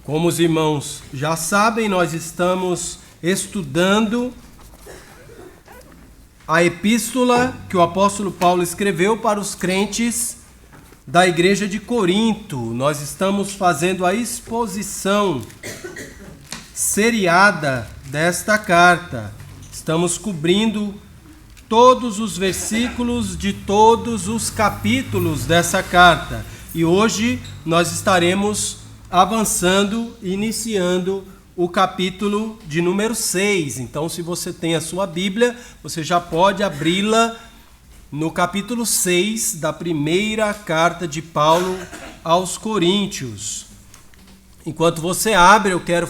Como os irmãos já sabem, nós estamos estudando a epístola que o apóstolo Paulo escreveu para os crentes da igreja de Corinto. Nós estamos fazendo a exposição seriada desta carta. Estamos cobrindo todos os versículos de todos os capítulos dessa carta. E hoje nós estaremos avançando, iniciando o capítulo de número 6. Então, se você tem a sua Bíblia, você já pode abri-la no capítulo 6 da primeira carta de Paulo aos Coríntios. Enquanto você abre, eu quero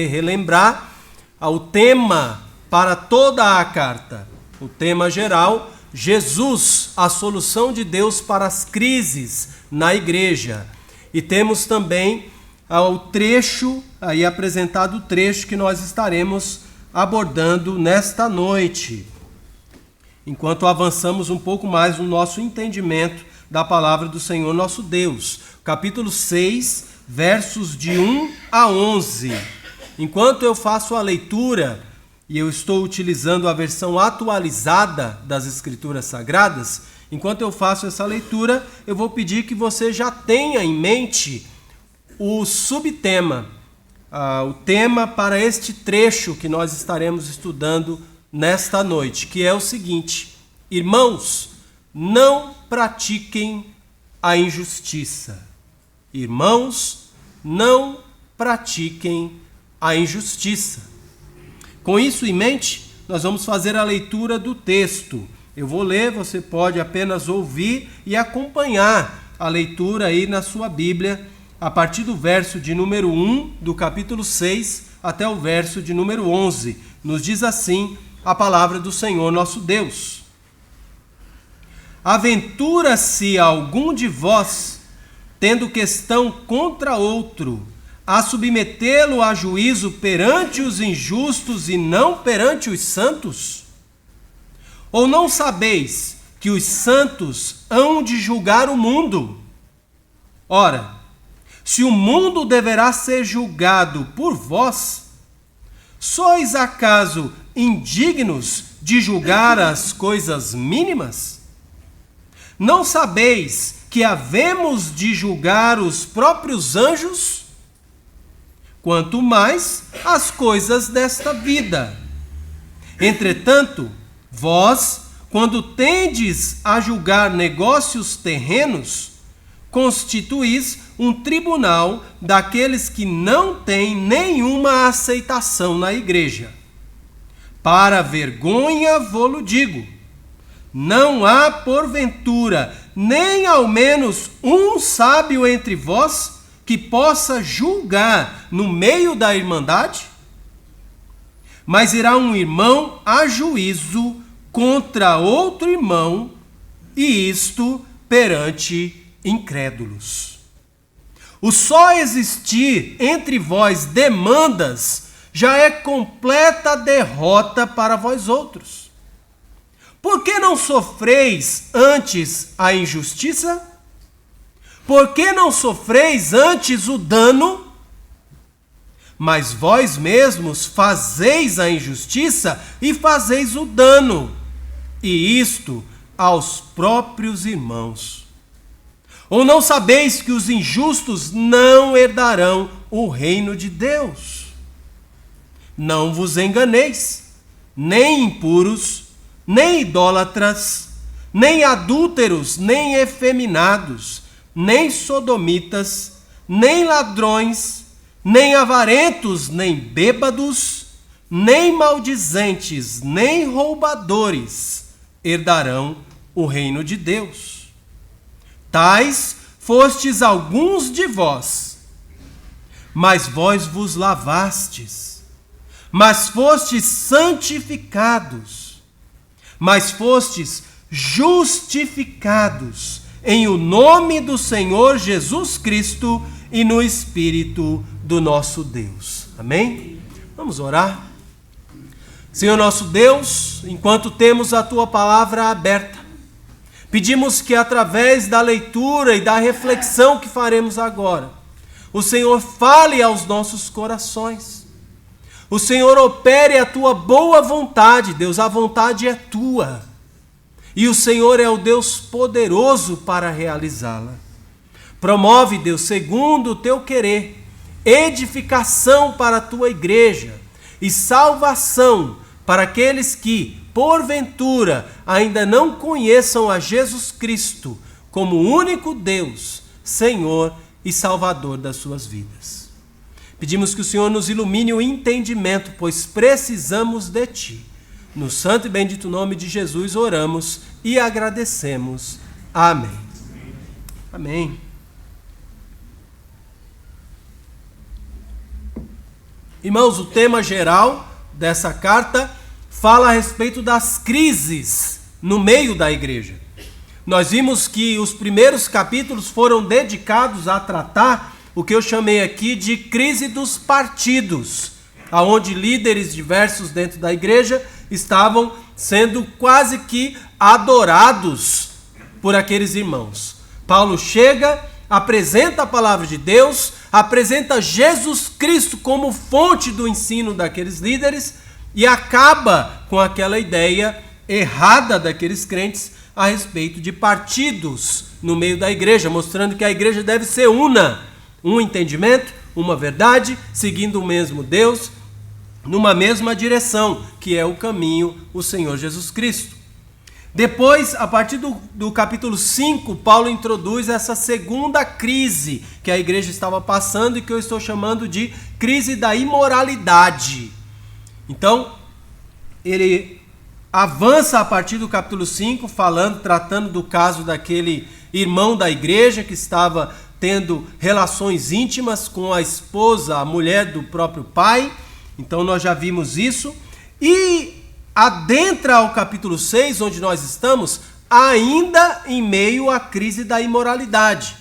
relembrar o tema para toda a carta. O tema geral: Jesus, a solução de Deus para as crises na igreja. E temos também o trecho, aí apresentado o trecho que nós estaremos abordando nesta noite, enquanto avançamos um pouco mais no nosso entendimento da palavra do Senhor nosso Deus. Capítulo 6, versos de 1 a 11. Enquanto eu faço a leitura, e eu estou utilizando a versão atualizada das Escrituras Sagradas, enquanto eu faço essa leitura, eu vou pedir que você já tenha em mente o subtema, o tema para este trecho que nós estaremos estudando nesta noite, que é o seguinte: irmãos, não pratiquem a injustiça. Irmãos, não pratiquem a injustiça. Com isso em mente, nós vamos fazer a leitura do texto. Eu vou ler, você pode apenas ouvir e acompanhar a leitura aí na sua Bíblia, a partir do verso de número 1 do capítulo 6 até o verso de número 11. Nos diz assim a palavra do Senhor nosso Deus: aventura-se algum de vós, tendo questão contra outro, a submetê-lo a juízo perante os injustos e não perante os santos? Ou não sabeis que os santos hão de julgar o mundo? Ora, se o mundo deverá ser julgado por vós, sois acaso indignos de julgar as coisas mínimas? Não sabeis que havemos de julgar os próprios anjos? Quanto mais as coisas desta vida. Entretanto, vós, quando tendes a julgar negócios terrenos, constituís um tribunal daqueles que não têm nenhuma aceitação na igreja. Para vergonha vô-lo digo: não há porventura nem ao menos um sábio entre vós que possa julgar no meio da irmandade? Mas irá um irmão a juízo contra outro irmão, e isto perante incrédulos. O só existir entre vós demandas já é completa derrota para vós outros. Por que não sofreis antes a injustiça? Por que não sofreis antes o dano? Mas vós mesmos fazeis a injustiça e fazeis o dano, e isto aos próprios irmãos. Ou não sabeis que os injustos não herdarão o reino de Deus? Não vos enganeis, nem impuros, nem idólatras, nem adúlteros, nem efeminados, nem sodomitas, nem ladrões, nem avarentos, nem bêbados, nem maldizentes, nem roubadores herdarão o reino de Deus. Tais fostes alguns de vós, mas vós vos lavastes, mas fostes santificados, mas fostes justificados em o nome do Senhor Jesus Cristo e no Espírito do nosso Deus. Amém? Vamos orar. Senhor nosso Deus, enquanto temos a Tua palavra aberta, pedimos que através da leitura e da reflexão que faremos agora, O Senhor fale aos nossos corações. O Senhor opere a tua boa vontade, Deus, a vontade é tua. E o Senhor é o Deus poderoso para realizá-la. Promove, Deus, segundo o teu querer, edificação para a tua igreja e salvação para aqueles que, porventura, ainda não conheçam a Jesus Cristo como o único Deus, Senhor e Salvador das suas vidas. Pedimos que o Senhor nos ilumine o entendimento, pois precisamos de Ti. No santo e bendito nome de Jesus oramos e agradecemos. Amém. Amém. Irmãos, o tema geral dessa carta fala a respeito das crises no meio da igreja. Nós vimos que os primeiros capítulos foram dedicados a tratar o que eu chamei aqui de crise dos partidos, aonde líderes diversos dentro da igreja estavam sendo quase que adorados por aqueles irmãos. Paulo chega, apresenta a palavra de Deus, apresenta Jesus Cristo como fonte do ensino daqueles líderes e acaba com aquela ideia errada daqueles crentes a respeito de partidos no meio da igreja, mostrando que a igreja deve ser una, um entendimento, uma verdade, seguindo o mesmo Deus, numa mesma direção, que é o caminho, o Senhor Jesus Cristo. Depois, a partir do capítulo 5, Paulo introduz essa segunda crise que a igreja estava passando e que eu estou chamando de crise da imoralidade. Então, ele avança a partir do capítulo 5, tratando do caso daquele irmão da igreja que estava tendo relações íntimas com a esposa, a mulher do próprio pai. Então nós já vimos isso. E adentra ao capítulo 6, onde nós estamos, ainda em meio à crise da imoralidade.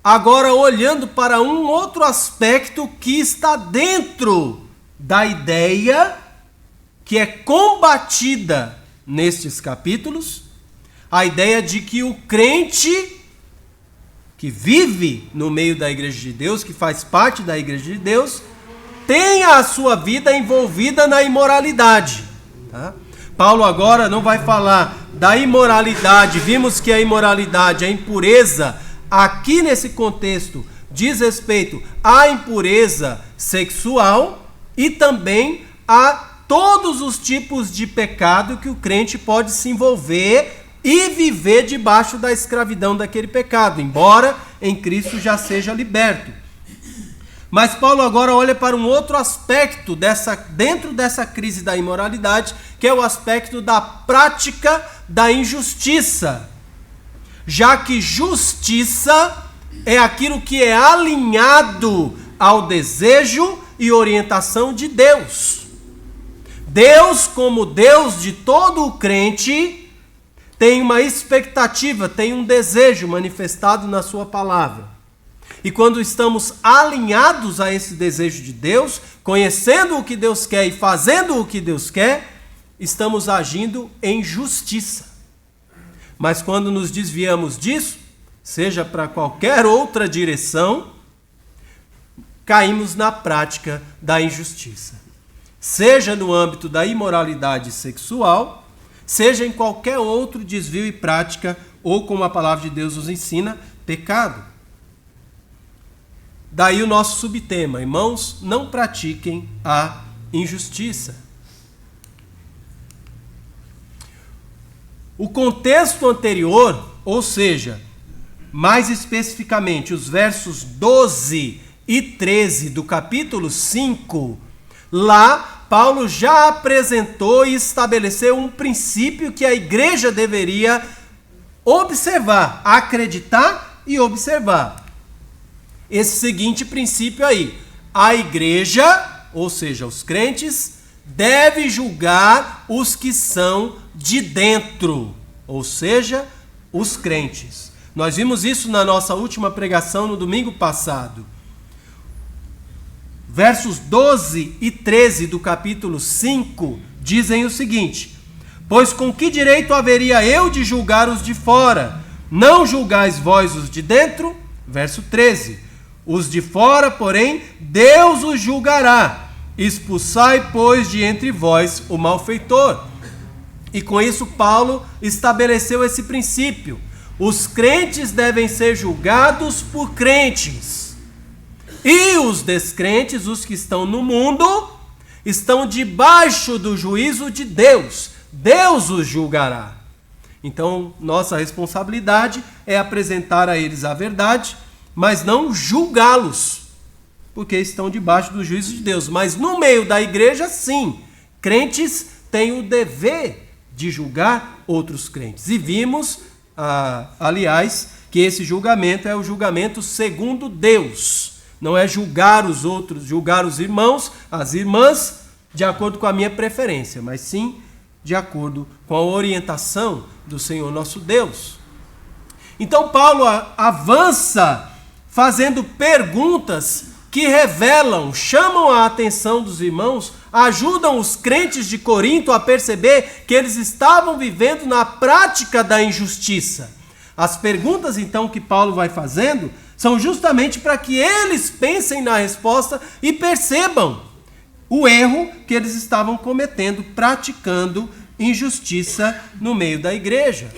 Agora olhando para um outro aspecto que está dentro da ideia que é combatida nestes capítulos, a ideia de que o crente que vive no meio da igreja de Deus, que faz parte da igreja de Deus, tenha a sua vida envolvida na imoralidade. Tá? Paulo agora não vai falar da imoralidade. Vimos que a imoralidade, a impureza, aqui nesse contexto, diz respeito à impureza sexual e também a todos os tipos de pecado que o crente pode se envolver e viver debaixo da escravidão daquele pecado, embora em Cristo já seja liberto. Mas Paulo agora olha para um outro aspecto dentro dessa crise da imoralidade, que é o aspecto da prática da injustiça. Já que justiça é aquilo que é alinhado ao desejo e orientação de Deus. Deus, como Deus de todo o crente, tem uma expectativa, tem um desejo manifestado na sua palavra. E quando estamos alinhados a esse desejo de Deus, conhecendo o que Deus quer e fazendo o que Deus quer, estamos agindo em justiça. Mas quando nos desviamos disso, seja para qualquer outra direção, caímos na prática da injustiça. Seja no âmbito da imoralidade sexual, seja em qualquer outro desvio e prática, ou como a palavra de Deus nos ensina, pecado. Daí o nosso subtema: irmãos, não pratiquem a injustiça. O contexto anterior, ou seja, mais especificamente os versos 12 e 13 do capítulo 5, lá Paulo já apresentou e estabeleceu um princípio que a igreja deveria observar, acreditar e observar. Esse seguinte princípio aí: a igreja, ou seja, os crentes, deve julgar os que são de dentro, ou seja, os crentes. Nós vimos isso na nossa última pregação no domingo passado. Versos 12 e 13 do capítulo 5 dizem o seguinte: pois com que direito haveria eu de julgar os de fora? Não julgais vós os de dentro? Verso 13: Os de fora, porém, Deus os julgará. Expulsai, pois, de entre vós o malfeitor. E com isso Paulo estabeleceu esse princípio. Os crentes devem ser julgados por crentes. E os descrentes, os que estão no mundo, estão debaixo do juízo de Deus. Deus os julgará. Então, nossa responsabilidade é apresentar a eles a verdade, mas não julgá-los, porque estão debaixo do juízo de Deus. Mas no meio da igreja, sim, crentes têm o dever de julgar outros crentes. E vimos, aliás, que esse julgamento é o julgamento segundo Deus. Não é julgar os outros, julgar os irmãos, as irmãs, de acordo com a minha preferência, mas sim de acordo com a orientação do Senhor nosso Deus. Então Paulo avança fazendo perguntas que revelam, chamam a atenção dos irmãos, ajudam os crentes de Corinto a perceber que eles estavam vivendo na prática da injustiça. As perguntas, então, que Paulo vai fazendo são justamente para que eles pensem na resposta e percebam o erro que eles estavam cometendo, praticando injustiça no meio da igreja.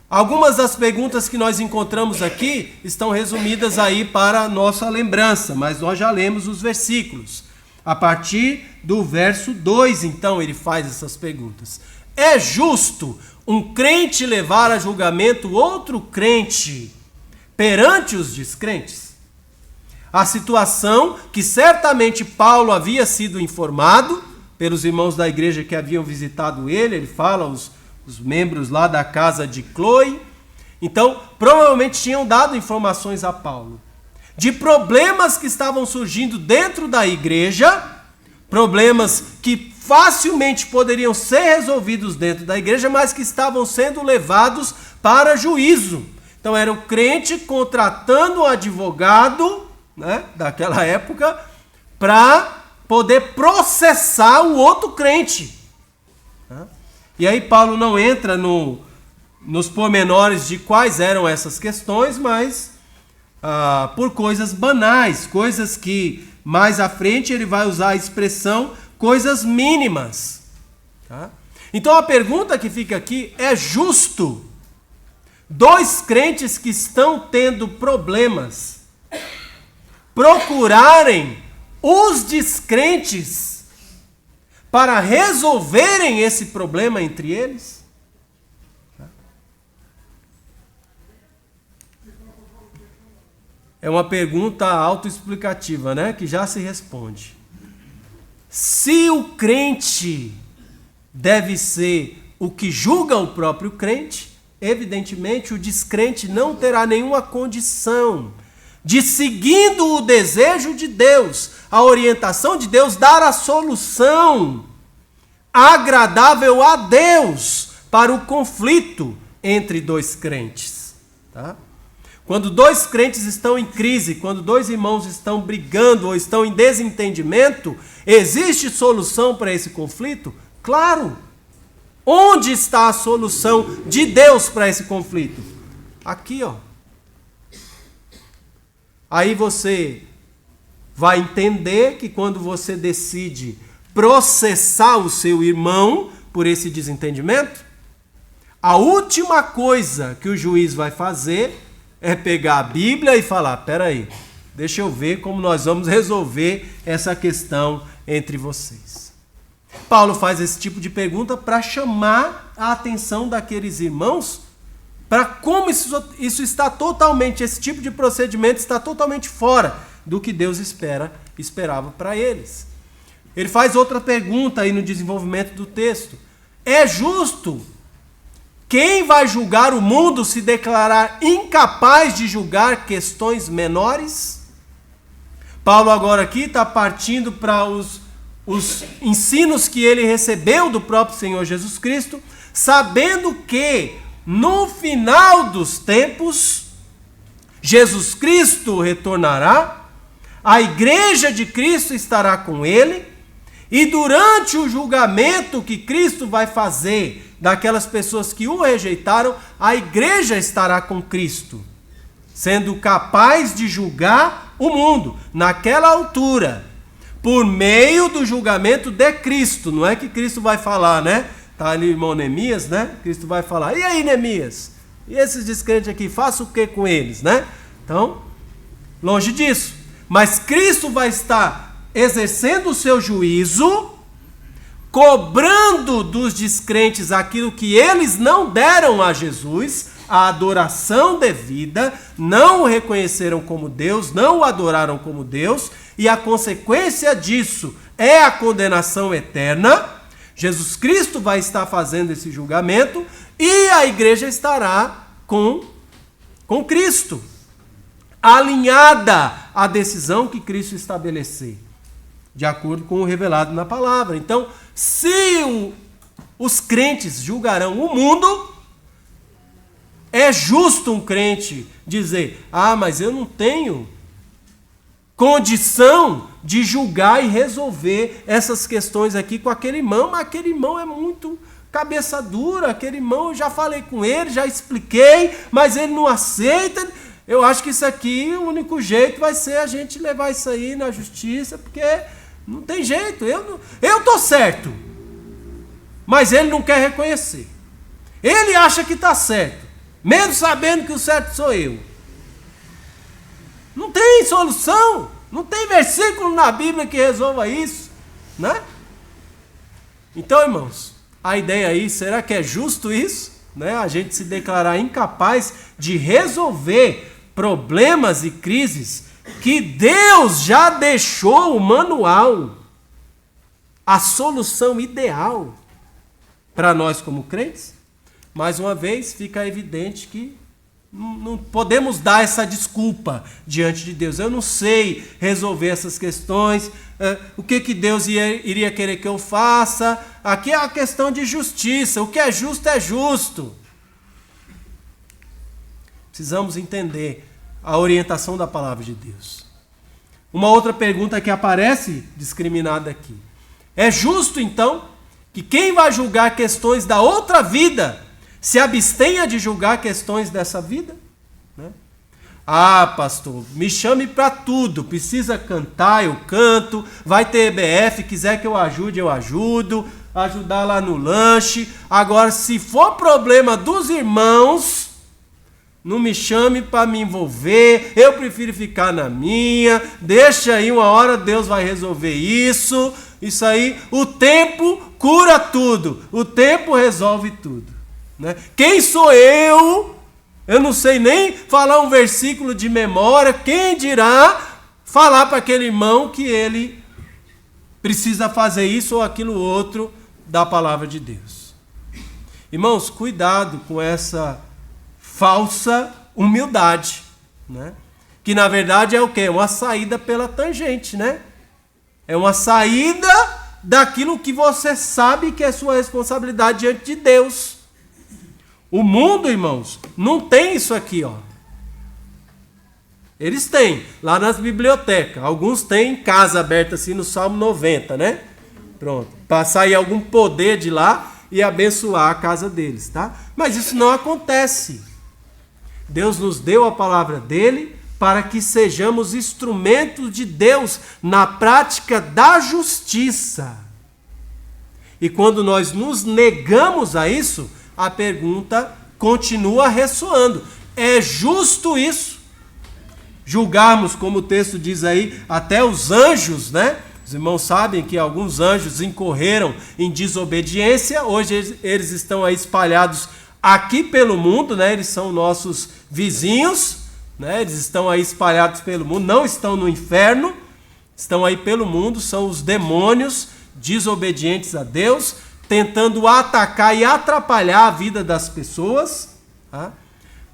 Algumas das perguntas que nós encontramos aqui estão resumidas aí para a nossa lembrança, mas nós já lemos os versículos. A partir do verso 2, então, ele faz essas perguntas. É justo um crente levar a julgamento outro crente perante os descrentes? A situação que certamente Paulo havia sido informado pelos irmãos da igreja que haviam visitado ele fala os membros lá da casa de Cloe. Então, provavelmente tinham dado informações a Paulo de problemas que estavam surgindo dentro da igreja, problemas que facilmente poderiam ser resolvidos dentro da igreja, mas que estavam sendo levados para juízo. Então, era o crente contratando um advogado, né, daquela época, para poder processar o outro crente. E aí Paulo não entra nos pormenores de quais eram essas questões, mas por coisas banais, coisas que mais à frente ele vai usar a expressão coisas mínimas. Tá? Então a pergunta que fica aqui: é justo dois crentes que estão tendo problemas procurarem os descrentes para resolverem esse problema entre eles? É uma pergunta autoexplicativa, né? Que já se responde. Se o crente deve ser o que julga o próprio crente, evidentemente o descrente não terá nenhuma condição de, seguindo o desejo de Deus, a orientação de Deus, dar a solução agradável a Deus para o conflito entre dois crentes. Tá? Quando dois crentes estão em crise, quando dois irmãos estão brigando ou estão em desentendimento, existe solução para esse conflito? Claro! Onde está a solução de Deus para esse conflito? Aqui, ó. Aí você vai entender que quando você decide processar o seu irmão por esse desentendimento, a última coisa que o juiz vai fazer é pegar a Bíblia e falar: peraí, deixa eu ver como nós vamos resolver essa questão entre vocês. Paulo faz esse tipo de pergunta para chamar a atenção daqueles irmãos para como isso está totalmente, esse tipo de procedimento está totalmente fora do que Deus esperava para eles. Ele faz outra pergunta aí no desenvolvimento do texto: é justo quem vai julgar o mundo se declarar incapaz de julgar questões menores? Paulo agora aqui está partindo para os ensinos que ele recebeu do próprio Senhor Jesus Cristo, sabendo que no final dos tempos Jesus Cristo retornará, a igreja de Cristo estará com ele, e durante o julgamento que Cristo vai fazer daquelas pessoas que o rejeitaram, a igreja estará com Cristo. sendo capaz de julgar o mundo naquela altura, por meio do julgamento de Cristo. Não é que Cristo vai falar, né? Tá ali o irmão Neemias, né? Cristo vai falar: e aí, Neemias? E esses descrentes aqui, faça o que com eles, né? Então, longe disso. Mas Cristo vai estar exercendo o seu juízo, cobrando dos descrentes aquilo que eles não deram a Jesus, a adoração devida, não o reconheceram como Deus, não o adoraram como Deus, e a consequência disso é a condenação eterna. Jesus Cristo vai estar fazendo esse julgamento e a igreja estará com Cristo, alinhada à decisão que Cristo estabelecer, de acordo com o revelado na palavra. Então, se os crentes julgarão o mundo, é justo um crente dizer: ah, mas eu não tenho condição de julgar e resolver essas questões aqui com aquele irmão, mas aquele irmão é muito cabeça dura, aquele irmão eu já falei com ele, já expliquei, mas ele não aceita. Eu acho que isso aqui, o único jeito vai ser a gente levar isso aí na justiça, porque não tem jeito, eu estou certo, mas ele não quer reconhecer. Ele acha que está certo, mesmo sabendo que o certo sou eu. Não tem solução, não tem versículo na Bíblia que resolva isso, né? Então, irmãos, a ideia aí, será que é justo isso? Né? A gente se declarar incapaz de resolver problemas e crises que Deus já deixou o manual, a solução ideal para nós como crentes? Mais uma vez, fica evidente que não podemos dar essa desculpa diante de Deus. Eu não sei resolver essas questões, o que Deus iria querer que eu faça. Aqui é a questão de justiça, o que é justo. Precisamos entender a orientação da palavra de Deus. Uma outra pergunta que aparece discriminada aqui: é justo então que quem vai julgar questões da outra vida se abstenha de julgar questões dessa vida? Né? Ah, pastor, me chame para tudo, precisa cantar, eu canto, vai ter EBF, quiser que eu ajude, eu ajudo, ajudar lá no lanche. Agora, se for problema dos irmãos, não me chame para me envolver, eu prefiro ficar na minha, deixa aí, uma hora Deus vai resolver isso. Isso aí, o tempo cura tudo, o tempo resolve tudo. Né? Quem sou eu? Eu não sei nem falar um versículo de memória. Quem dirá falar para aquele irmão que ele precisa fazer isso ou aquilo outro da palavra de Deus? Irmãos, cuidado com essa falsa humildade, né? Que na verdade é o quê? Uma saída pela tangente, né? É uma saída daquilo que você sabe que é sua responsabilidade diante de Deus. O mundo, irmãos, não tem isso aqui, ó. Eles têm lá nas bibliotecas. Alguns têm em casa aberta assim no Salmo 90, né? Pronto. Para sair algum poder de lá e abençoar a casa deles, tá? Mas isso não acontece. Deus nos deu a palavra dele para que sejamos instrumentos de Deus na prática da justiça. E quando nós nos negamos a isso, a pergunta continua ressoando: é justo isso? Julgarmos, como o texto diz aí, até os anjos, né? Os irmãos sabem que alguns anjos incorreram em desobediência. Hoje eles estão aí espalhados aqui pelo mundo, né? Eles são nossos vizinhos, né? Eles estão aí espalhados pelo mundo, não estão no inferno, estão aí pelo mundo, são os demônios desobedientes a Deus, tentando atacar e atrapalhar a vida das pessoas, tá?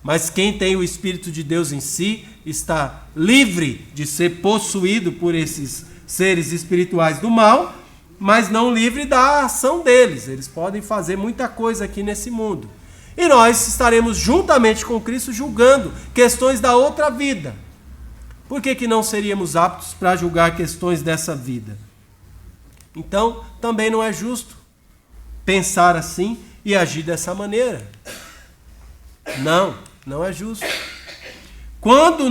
Mas quem tem o Espírito de Deus em si está livre de ser possuído por esses seres espirituais do mal, mas não livre da ação deles. Eles podem fazer muita coisa aqui nesse mundo. E nós estaremos juntamente com Cristo julgando questões da outra vida. Por que não seríamos aptos para julgar questões dessa vida? Então, também não é justo pensar assim e agir dessa maneira. Não é justo. quando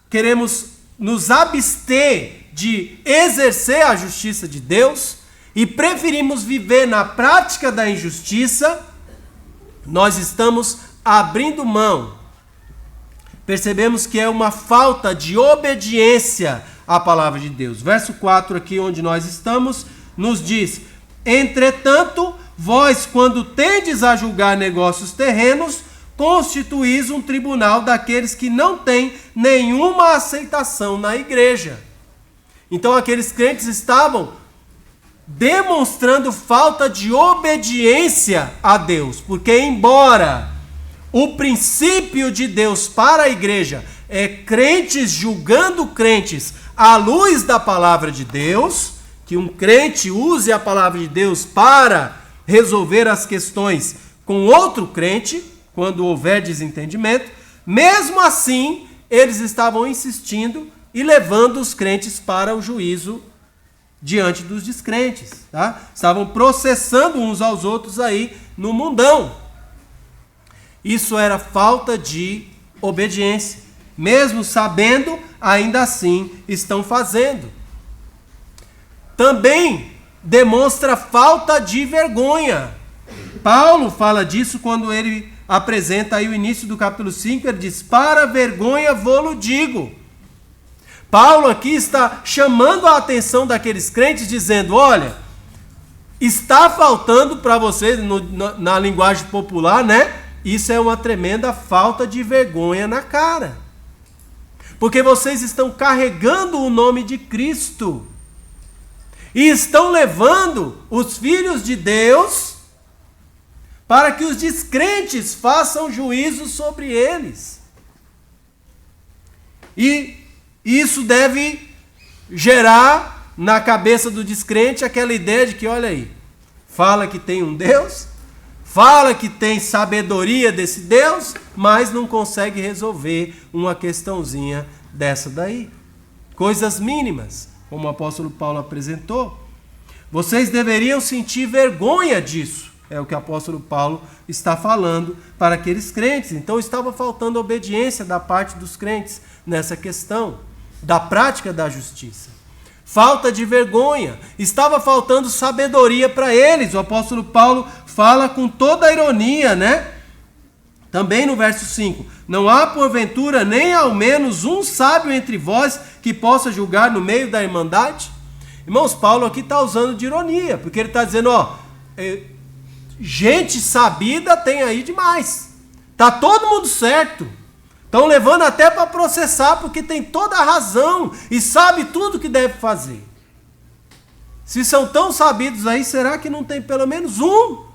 queremos nos abster de exercer a justiça de Deus e preferimos viver na prática da injustiça, nós estamos abrindo mão. Percebemos que é uma falta de obediência à palavra de Deus. Verso 4 aqui onde nós estamos, nos diz: entretanto, vós, quando tendes a julgar negócios terrenos, constituís um tribunal daqueles que não têm nenhuma aceitação na igreja. Então aqueles crentes estavam demonstrando falta de obediência a Deus, porque embora o princípio de Deus para a igreja é crentes julgando crentes à luz da palavra de Deus, que um crente use a palavra de Deus para resolver as questões com outro crente, quando houver desentendimento, mesmo assim, eles estavam insistindo e levando os crentes para o juízo diante dos descrentes, tá? Estavam processando uns aos outros aí no mundão. Isso era falta de obediência. Mesmo sabendo, ainda assim estão fazendo. Também demonstra falta de vergonha. Paulo fala disso quando ele apresenta aí o início do capítulo 5, ele diz: para vergonha vou-lo digo. Paulo aqui está chamando a atenção daqueles crentes, dizendo: olha, está faltando para vocês, na linguagem popular, né? Isso é uma tremenda falta de vergonha na cara. Porque vocês estão carregando o nome de Cristo. E estão levando os filhos de Deus para que os descrentes façam juízo sobre eles. E isso deve gerar na cabeça do descrente aquela ideia de que, olha aí, fala que tem um Deus, fala que tem sabedoria desse Deus, mas não consegue resolver uma questãozinha dessa daí. Coisas mínimas, como o apóstolo Paulo apresentou. Vocês deveriam sentir vergonha disso. É o que o apóstolo Paulo está falando para aqueles crentes. Então estava faltando obediência da parte dos crentes nessa questão da prática da justiça. Falta de vergonha. Estava faltando sabedoria para eles. O apóstolo Paulo fala com toda a ironia, né? Também no verso 5. Não há porventura nem ao menos um sábio entre vós que possa julgar no meio da irmandade? Irmãos, Paulo aqui está usando de ironia, porque ele está dizendo, gente sabida tem aí demais. Está todo mundo certo. Estão levando até para processar, porque tem toda a razão e sabe tudo que deve fazer. Se são tão sabidos aí, será que não tem pelo menos um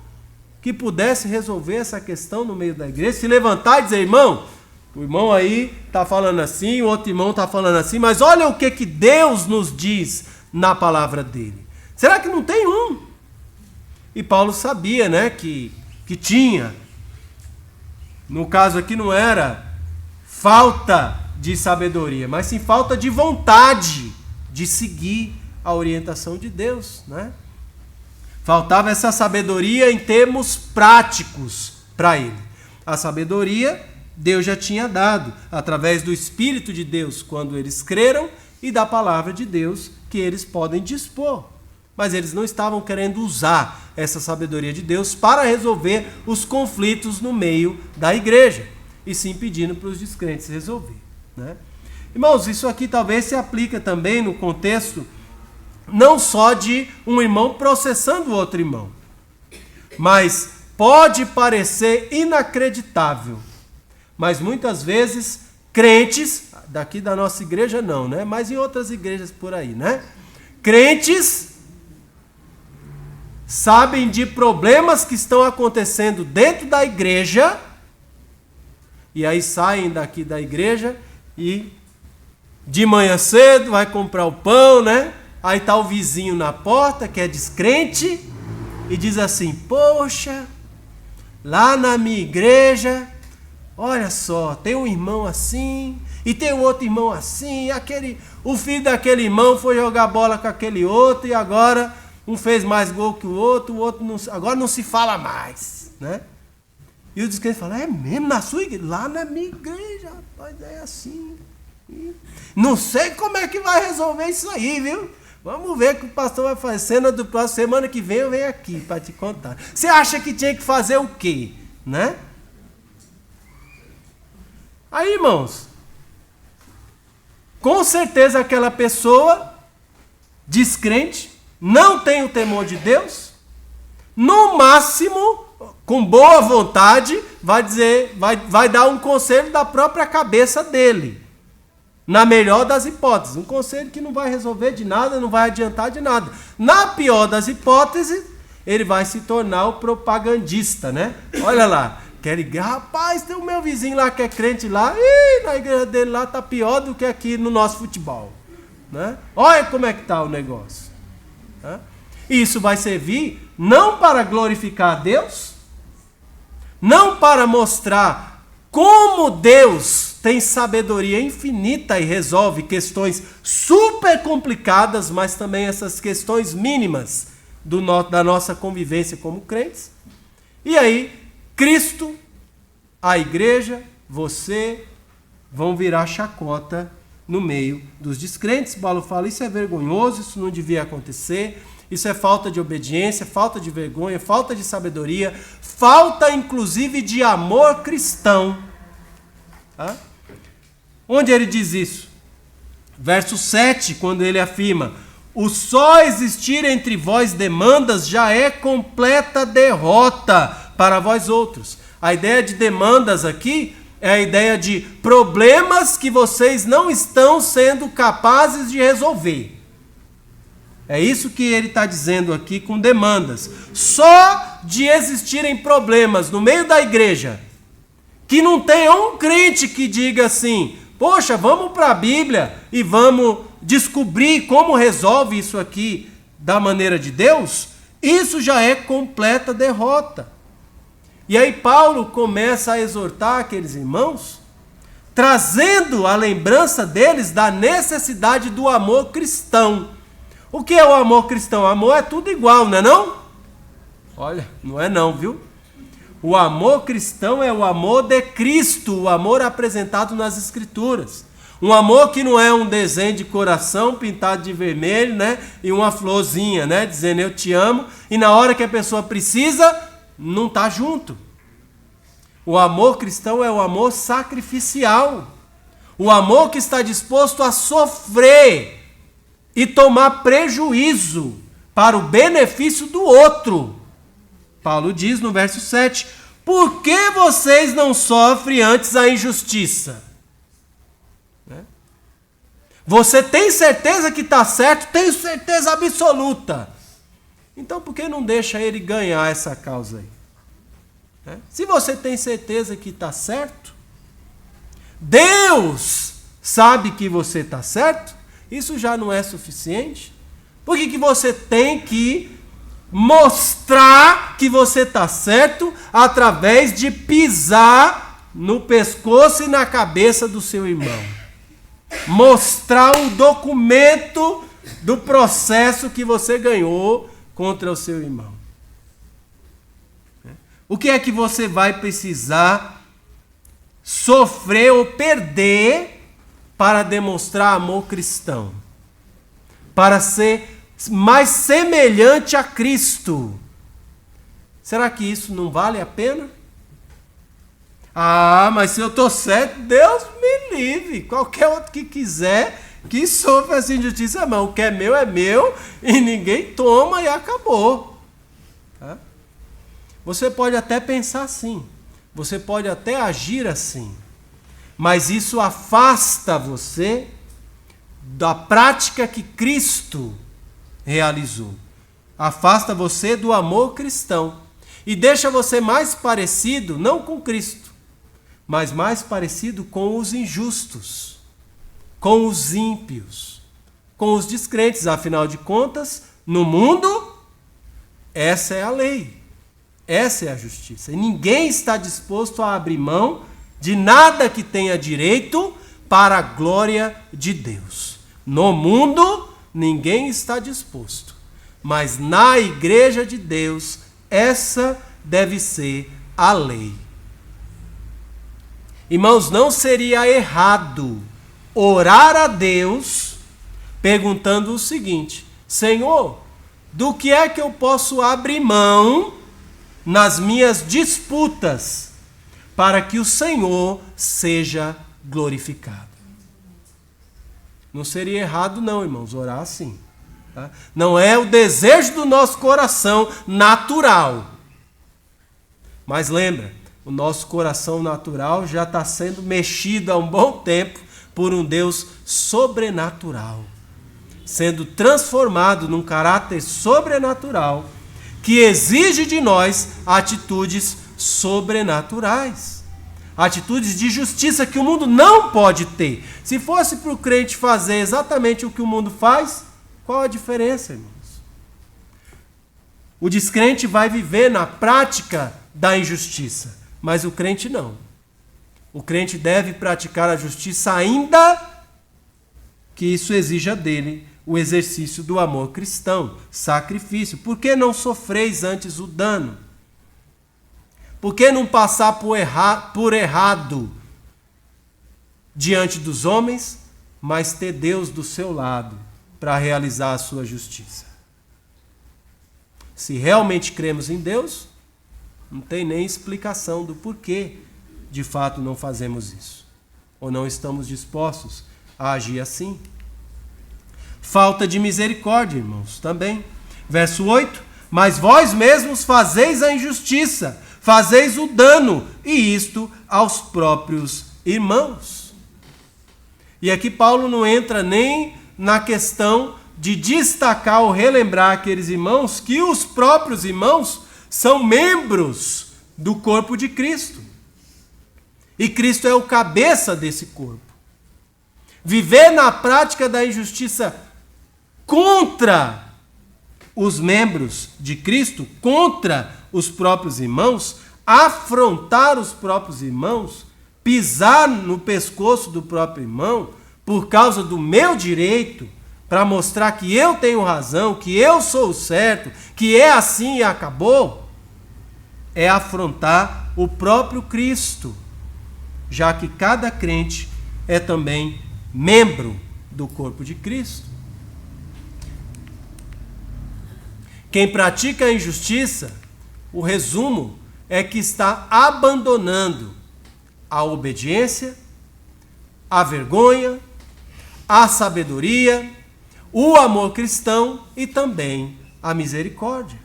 que pudesse resolver essa questão no meio da igreja? Se levantar e dizer, irmão, o irmão aí está falando assim, o outro irmão está falando assim, mas olha o que Deus nos diz na palavra dele. Será que não tem um? E Paulo sabia, né, que tinha. No caso aqui não era falta de sabedoria, mas sim falta de vontade de seguir a orientação de Deus, né? Faltava essa sabedoria em termos práticos para ele. A sabedoria Deus já tinha dado através do Espírito de Deus quando eles creram e da palavra de Deus que eles podem dispor. Mas eles não estavam querendo usar essa sabedoria de Deus para resolver os conflitos no meio da igreja, e sim pedindo para os descrentes resolver, né? Irmãos, isso aqui talvez se aplica também no contexto não só de um irmão processando o outro irmão, mas pode parecer inacreditável, mas muitas vezes crentes, daqui da nossa igreja não, né? Mas em outras igrejas por aí, né? Crentes sabem de problemas que estão acontecendo dentro da igreja, e aí saem daqui da igreja e de manhã cedo vai comprar o pão, né? Aí está o vizinho na porta, que é descrente, e diz assim, poxa, lá na minha igreja, olha só, tem um irmão assim, e tem um outro irmão assim, o filho daquele irmão foi jogar bola com aquele outro, e agora um fez mais gol que o outro não, agora não se fala mais, né? E o descrente fala, é mesmo, na sua igreja? Lá na minha igreja, rapaz, é assim. Não sei como é que vai resolver isso aí, viu? Vamos ver o que o pastor vai fazer. Cena do próximo, semana que vem eu venho aqui para te contar. Você acha que tinha que fazer o quê? Né? Aí, irmãos, com certeza aquela pessoa descrente, não tem o temor de Deus, no máximo, com boa vontade, vai dizer, vai dar um conselho da própria cabeça dele. Na melhor das hipóteses, um conselho que não vai resolver de nada, não vai adiantar de nada. Na pior das hipóteses, ele vai se tornar o propagandista, né? Olha lá, quer igreja, rapaz, tem o meu vizinho lá que é crente lá, e na igreja dele lá tá pior do que aqui no nosso futebol, né? Olha como é que tá o negócio. Né? Isso vai servir não para glorificar a Deus, não para mostrar como Deus tem sabedoria infinita e resolve questões super complicadas, mas também essas questões mínimas da nossa convivência como crentes. E aí, Cristo, a igreja, você, vão virar chacota no meio dos descrentes. Paulo fala, isso é vergonhoso, isso não devia acontecer, isso é falta de obediência, falta de vergonha, falta de sabedoria, falta inclusive de amor cristão. Tá? Onde ele diz isso? Verso 7, quando ele afirma, o só existir entre vós demandas já é completa derrota para vós outros. A ideia de demandas aqui é a ideia de problemas que vocês não estão sendo capazes de resolver. É isso que ele está dizendo aqui com demandas. Só de existirem problemas no meio da igreja, que não tenha um crente que diga assim, poxa, vamos para a Bíblia e vamos descobrir como resolve isso aqui da maneira de Deus, isso já é completa derrota. E aí Paulo começa a exortar aqueles irmãos, trazendo a lembrança deles da necessidade do amor cristão. O que é o amor cristão? O amor é tudo igual, não é não? Olha, não é não, viu? O amor cristão é o amor de Cristo, o amor apresentado nas Escrituras. Um amor que não é um desenho de coração pintado de vermelho, né? E uma florzinha, né? Dizendo eu te amo. E na hora que a pessoa precisa, não está junto. O amor cristão é o amor sacrificial. O amor que está disposto a sofrer e tomar prejuízo para o benefício do outro. Paulo diz no verso 7, por que vocês não sofrem antes a injustiça? Você tem certeza que está certo? Tenho certeza absoluta. Então por que não deixa ele ganhar essa causa aí? Se você tem certeza que está certo, Deus sabe que você está certo, isso já não é suficiente? Por que você tem que mostrar que você está certo através de pisar no pescoço e na cabeça do seu irmão? Mostrar o documento do processo que você ganhou contra o seu irmão. O que é que você vai precisar sofrer ou perder para demonstrar amor cristão? Para ser mais semelhante a Cristo. Será que isso não vale a pena? Ah, mas se eu estou certo, Deus me livre. Qualquer outro que quiser, que sofra essa injustiça, mas o que é meu e ninguém toma e acabou. Tá? Você pode até pensar assim, você pode até agir assim, mas isso afasta você da prática que Cristo realizou. Afasta você do amor cristão e deixa você mais parecido, não com Cristo, mas mais parecido com os injustos, com os ímpios, com os descrentes. Afinal de contas, no mundo, essa é a lei, essa é a justiça. E ninguém está disposto a abrir mão de nada que tenha direito para a glória de Deus. No mundo, ninguém está disposto. Mas na igreja de Deus, essa deve ser a lei. Irmãos, não seria errado orar a Deus perguntando o seguinte: Senhor, do que é que eu posso abrir mão nas minhas disputas para que o Senhor seja glorificado? Não seria errado não, irmãos, orar assim. Tá? Não é o desejo do nosso coração natural. Mas lembra, o nosso coração natural já está sendo mexido há um bom tempo por um Deus sobrenatural, sendo transformado num caráter sobrenatural que exige de nós atitudes sobrenaturais, atitudes de justiça que o mundo não pode ter. Se fosse para o crente fazer exatamente o que o mundo faz, qual a diferença, irmãos? O descrente vai viver na prática da injustiça, mas o crente não. O crente deve praticar a justiça, ainda que isso exija dele o exercício do amor cristão, sacrifício. Por que não sofreis antes o dano? Por que não passar por errado diante dos homens, mas ter Deus do seu lado para realizar a sua justiça? Se realmente cremos em Deus, não tem nem explicação do porquê de fato não fazemos isso, ou não estamos dispostos a agir assim. Falta de misericórdia, irmãos, também. Verso 8: mas vós mesmos fazeis a injustiça, fazeis o dano, e isto aos próprios irmãos. E aqui Paulo não entra nem na questão de destacar ou relembrar aqueles irmãos que os próprios irmãos são membros do corpo de Cristo. E Cristo é o cabeça desse corpo. Viver na prática da injustiça contra os membros de Cristo, contra os próprios irmãos, afrontar os próprios irmãos, pisar no pescoço do próprio irmão por causa do meu direito, para mostrar que eu tenho razão, que eu sou o certo, que é assim e acabou, é afrontar o próprio Cristo, já que cada crente é também membro do corpo de Cristo. Quem pratica a injustiça, o resumo é que está abandonando a obediência, a vergonha, a sabedoria, o amor cristão e também a misericórdia.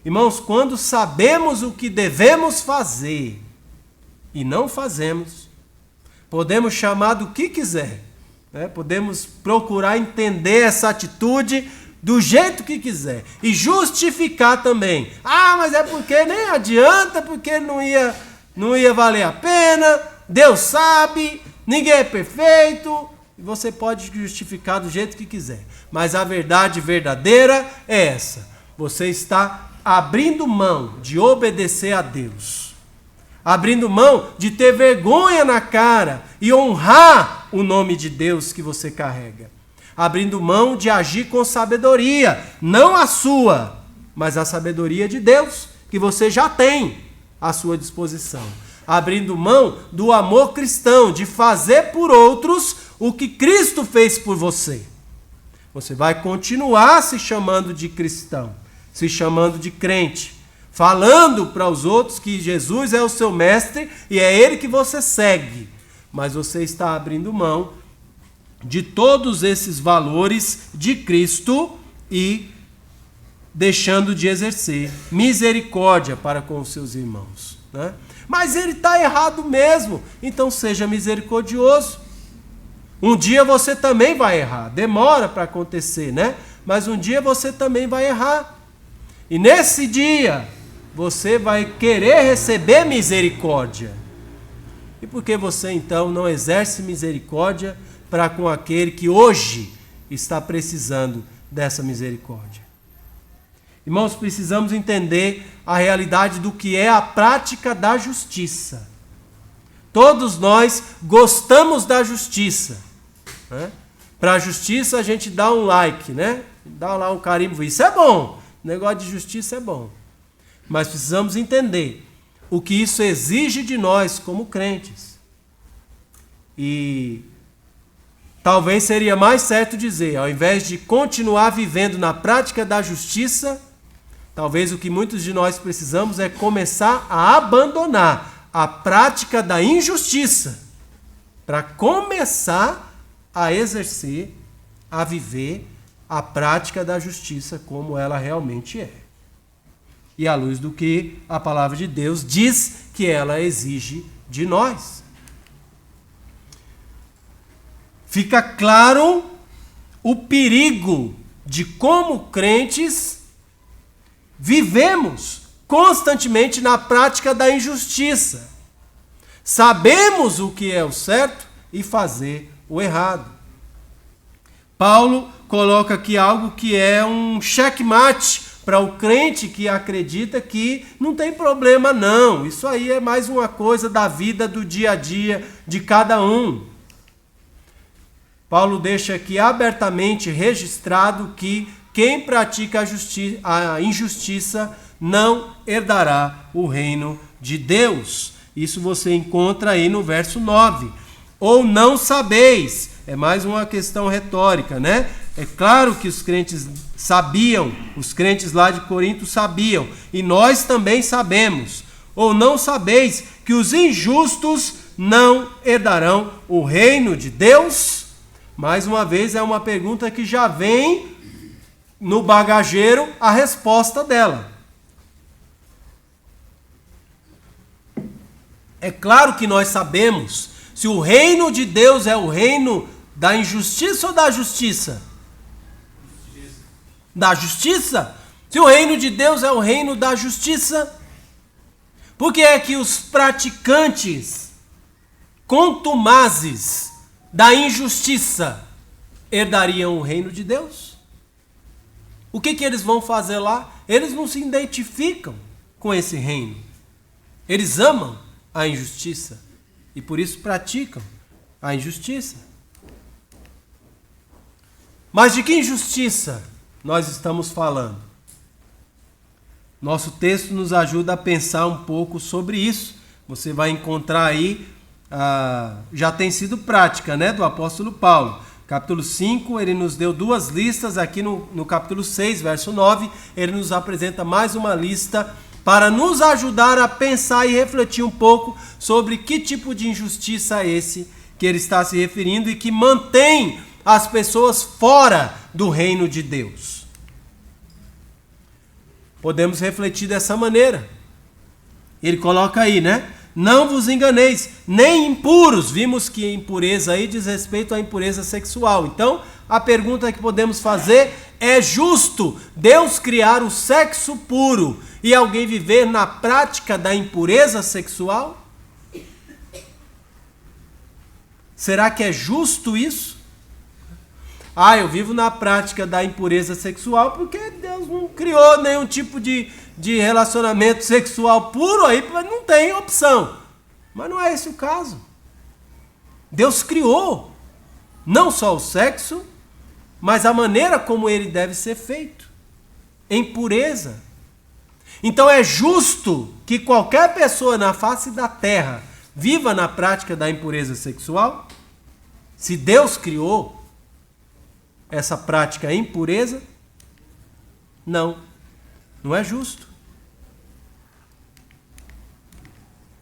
Irmãos, quando sabemos o que devemos fazer e não fazemos, podemos chamar do que quiser, né? Podemos procurar entender essa atitude do jeito que quiser e justificar também. Ah, mas é porque nem adianta, porque não ia valer a pena, Deus sabe, ninguém é perfeito. Você pode justificar do jeito que quiser, mas a verdade verdadeira é essa: você está abrindo mão de obedecer a Deus, abrindo mão de ter vergonha na cara e honrar o nome de Deus que você carrega, abrindo mão de agir com sabedoria, não a sua, mas a sabedoria de Deus que você já tem à sua disposição, abrindo mão do amor cristão, de fazer por outros o que Cristo fez por você. Você vai continuar se chamando de cristão, se chamando de crente, falando para os outros que Jesus é o seu mestre e é ele que você segue, mas você está abrindo mão de todos esses valores de Cristo e deixando de exercer misericórdia para com os seus irmãos, né? Mas ele está errado mesmo, então seja misericordioso. Um dia você também vai errar, demora para acontecer, né? Mas um dia você também vai errar. E nesse dia, você vai querer receber misericórdia. E por que você então não exerce misericórdia para com aquele que hoje está precisando dessa misericórdia? Irmãos, precisamos entender a realidade do que é a prática da justiça. Todos nós gostamos da justiça, né? Para a justiça a gente dá um like, né? Dá lá um carimbo, isso é bom. O negócio de justiça é bom. Mas precisamos entender o que isso exige de nós como crentes. E talvez seria mais certo dizer, ao invés de continuar vivendo na prática da justiça, talvez o que muitos de nós precisamos é começar a abandonar a prática da injustiça para começar a exercer, a viver a prática da justiça como ela realmente é. E à luz do que a palavra de Deus diz que ela exige de nós. Fica claro o perigo de como crentes vivemos constantemente na prática da injustiça. Sabemos o que é o certo e fazer o errado. Paulo coloca aqui algo que é um checkmate para o crente que acredita que não tem problema não. Isso aí é mais uma coisa da vida do dia a dia de cada um. Paulo deixa aqui abertamente registrado que quem pratica a injustiça não herdará o reino de Deus. Isso você encontra aí no verso 9. Ou não sabeis. É mais uma questão retórica, né? É claro que os crentes sabiam, os crentes lá de Corinto sabiam, e nós também sabemos. Ou não sabeis que os injustos não herdarão o reino de Deus? Mais uma vez, é uma pergunta que já vem no bagageiro a resposta dela. É claro que nós sabemos se o reino de Deus é o reino da injustiça ou da justiça? Da justiça? Se o reino de Deus é o reino da justiça, por que é que os praticantes contumazes da injustiça herdariam o reino de Deus? O que eles vão fazer lá? Eles não se identificam com esse reino. Eles amam a injustiça e por isso praticam a injustiça. Mas de que injustiça nós estamos falando? Nosso texto nos ajuda a pensar um pouco sobre isso. Você vai encontrar aí, já tem sido prática, né, do apóstolo Paulo. Capítulo 5, ele nos deu duas listas. Aqui no capítulo 6, verso 9, ele nos apresenta mais uma lista para nos ajudar a pensar e refletir um pouco sobre que tipo de injustiça é esse que ele está se referindo e que mantém as pessoas fora do reino de Deus. Podemos refletir dessa maneira. Ele coloca aí, né? Não vos enganeis, nem impuros. Vimos que impureza aí diz respeito à impureza sexual. Então, a pergunta que podemos fazer é: justo Deus criar o sexo puro e alguém viver na prática da impureza sexual? Será que é justo isso? Eu vivo na prática da impureza sexual porque Deus não criou nenhum tipo de relacionamento sexual puro aí, não tem opção. Mas não é esse o caso. Deus criou não só o sexo, mas a maneira como ele deve ser feito, em pureza. Então é justo que qualquer pessoa na face da terra viva na prática da impureza sexual? Se Deus criou essa prática em pureza? Não é justo.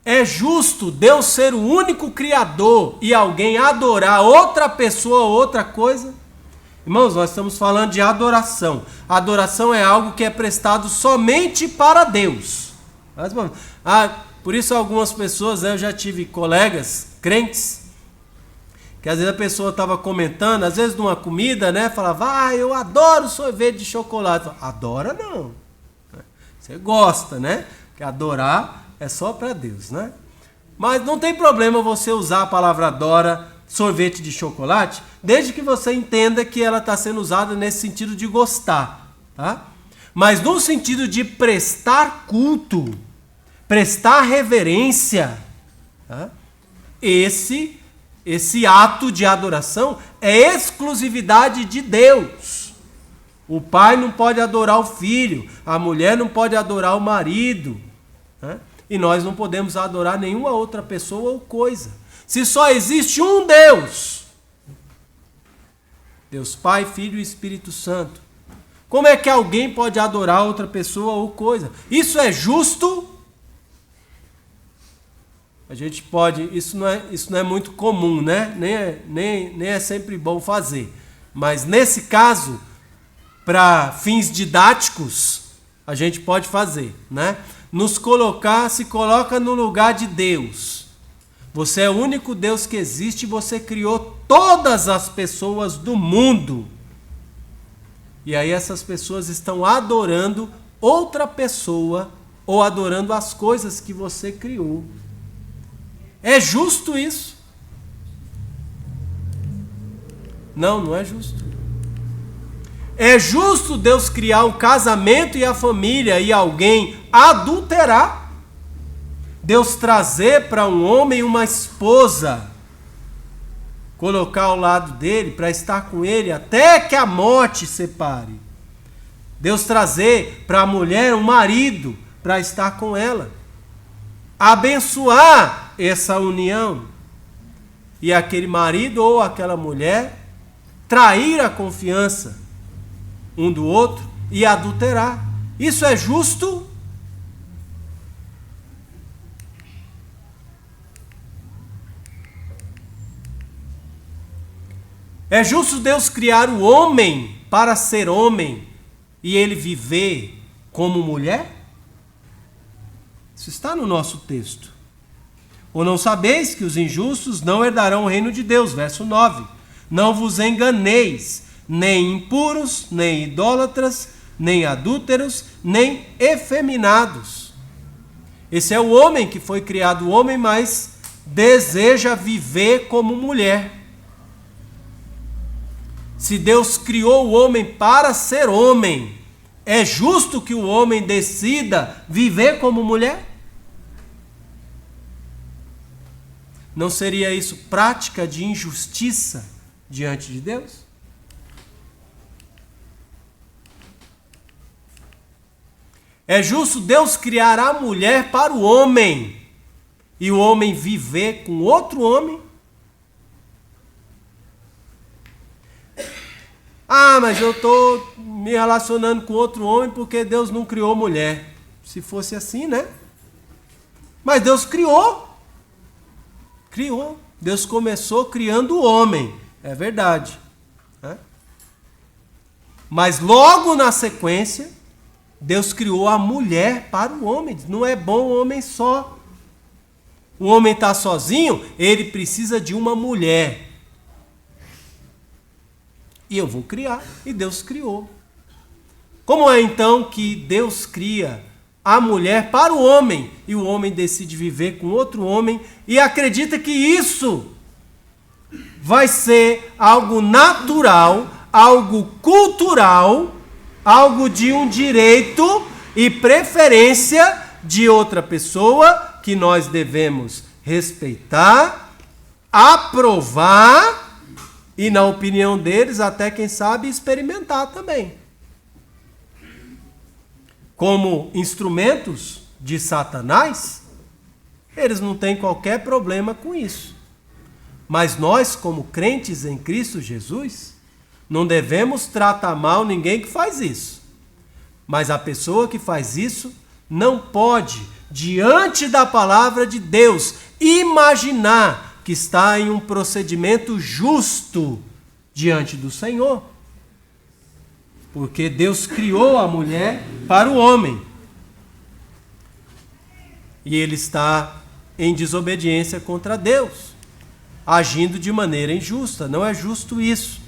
É justo Deus ser o único criador e alguém adorar outra pessoa ou outra coisa? Irmãos, nós estamos falando de adoração. Adoração é algo que é prestado somente para Deus. Por isso algumas pessoas, eu já tive colegas crentes, que às vezes a pessoa estava comentando, às vezes de uma comida, né? Falava, eu adoro sorvete de chocolate. Falava, adora não. Você gosta, né? Porque adorar é só para Deus, né? Mas não tem problema você usar a palavra adora, sorvete de chocolate, desde que você entenda que ela está sendo usada nesse sentido de gostar, tá? Mas no sentido de prestar culto, prestar reverência, tá? Esse ato de adoração é exclusividade de Deus. O pai não pode adorar o filho, a mulher não pode adorar o marido, né? E nós não podemos adorar nenhuma outra pessoa ou coisa. Se só existe um Deus, Deus Pai, Filho e Espírito Santo, como é que alguém pode adorar outra pessoa ou coisa? Isso é justo? A gente pode, isso não é muito comum, né? Nem é sempre bom fazer. Mas nesse caso, para fins didáticos, a gente pode fazer, né? Se coloca no lugar de Deus. Você é o único Deus que existe e você criou todas as pessoas do mundo. E aí essas pessoas estão adorando outra pessoa ou adorando as coisas que você criou. É justo isso? Não, não é justo. É justo Deus criar o casamento e a família e alguém adulterar? Deus trazer para um homem uma esposa, colocar ao lado dele para estar com ele até que a morte separe. Deus trazer para a mulher um marido para estar com ela. Abençoar essa união. E aquele marido ou aquela mulher trair a confiança um do outro e adulterar. Isso é justo? É justo Deus criar o homem para ser homem e ele viver como mulher? Isso está no nosso texto. Ou não sabeis que os injustos não herdarão o reino de Deus? Verso 9. Não vos enganeis, nem impuros, nem idólatras, nem adúlteros, nem efeminados. Esse é o homem que foi criado homem, mas deseja viver como mulher. Se Deus criou o homem para ser homem, é justo que o homem decida viver como mulher? Não seria isso prática de injustiça diante de Deus? É justo Deus criar a mulher para o homem e o homem viver com outro homem? Ah, mas eu estou me relacionando com outro homem porque Deus não criou mulher. Se fosse assim, né? Mas Deus criou. Criou. Deus começou criando o homem. É verdade. Né? Mas logo na sequência, Deus criou a mulher para o homem. Não é bom o homem só. O homem está sozinho, ele precisa de uma mulher. E eu vou criar. E Deus criou. Como é então que Deus cria a mulher para o homem e o homem decide viver com outro homem e acredita que isso vai ser algo natural, algo cultural, algo de um direito e preferência de outra pessoa que nós devemos respeitar, aprovar e, na opinião deles, até quem sabe experimentar também. Como instrumentos de Satanás, eles não têm qualquer problema com isso. Mas nós, como crentes em Cristo Jesus, não devemos tratar mal ninguém que faz isso. Mas a pessoa que faz isso não pode, diante da palavra de Deus, imaginar que está em um procedimento justo diante do Senhor. Porque Deus criou a mulher para o homem. E ele está em desobediência contra Deus, agindo de maneira injusta. Não é justo isso.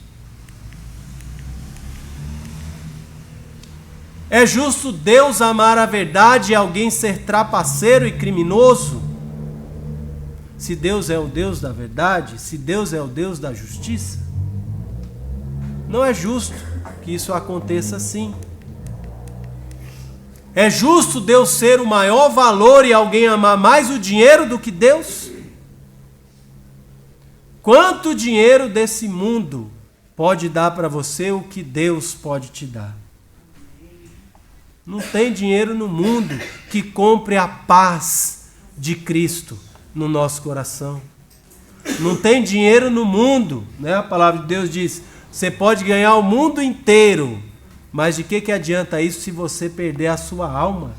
É justo Deus amar a verdade e alguém ser trapaceiro e criminoso? Se Deus é o Deus da verdade, se Deus é o Deus da justiça, não é justo que isso aconteça assim. É justo Deus ser o maior valor e alguém amar mais o dinheiro do que Deus? Quanto dinheiro desse mundo pode dar para você o que Deus pode te dar? Não tem dinheiro no mundo que compre a paz de Cristo no nosso coração. Não tem dinheiro no mundo, né? A palavra de Deus diz, você pode ganhar o mundo inteiro, mas de que adianta isso se você perder a sua alma?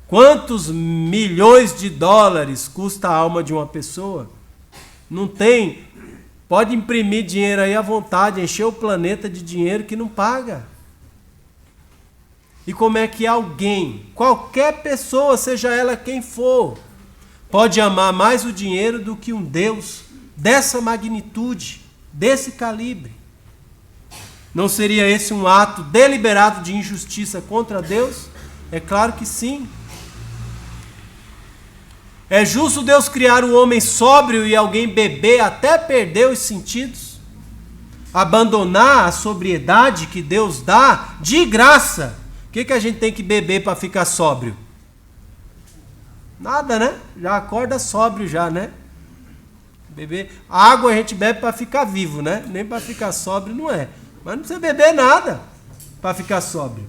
Quantos milhões de dólares custa a alma de uma pessoa? Não tem. Pode imprimir dinheiro aí à vontade, encher o planeta de dinheiro que não paga. E como é que alguém, qualquer pessoa, seja ela quem for, pode amar mais o dinheiro do que um Deus dessa magnitude, desse calibre? Não seria esse um ato deliberado de injustiça contra Deus? É claro que sim. É justo Deus criar o homem sóbrio e alguém beber até perder os sentidos? Abandonar a sobriedade que Deus dá de graça? O que a gente tem que beber para ficar sóbrio? Nada, né? Já acorda sóbrio já, né? Beber água a gente bebe para ficar vivo, né? Nem para ficar sóbrio não é. Mas não precisa beber nada para ficar sóbrio.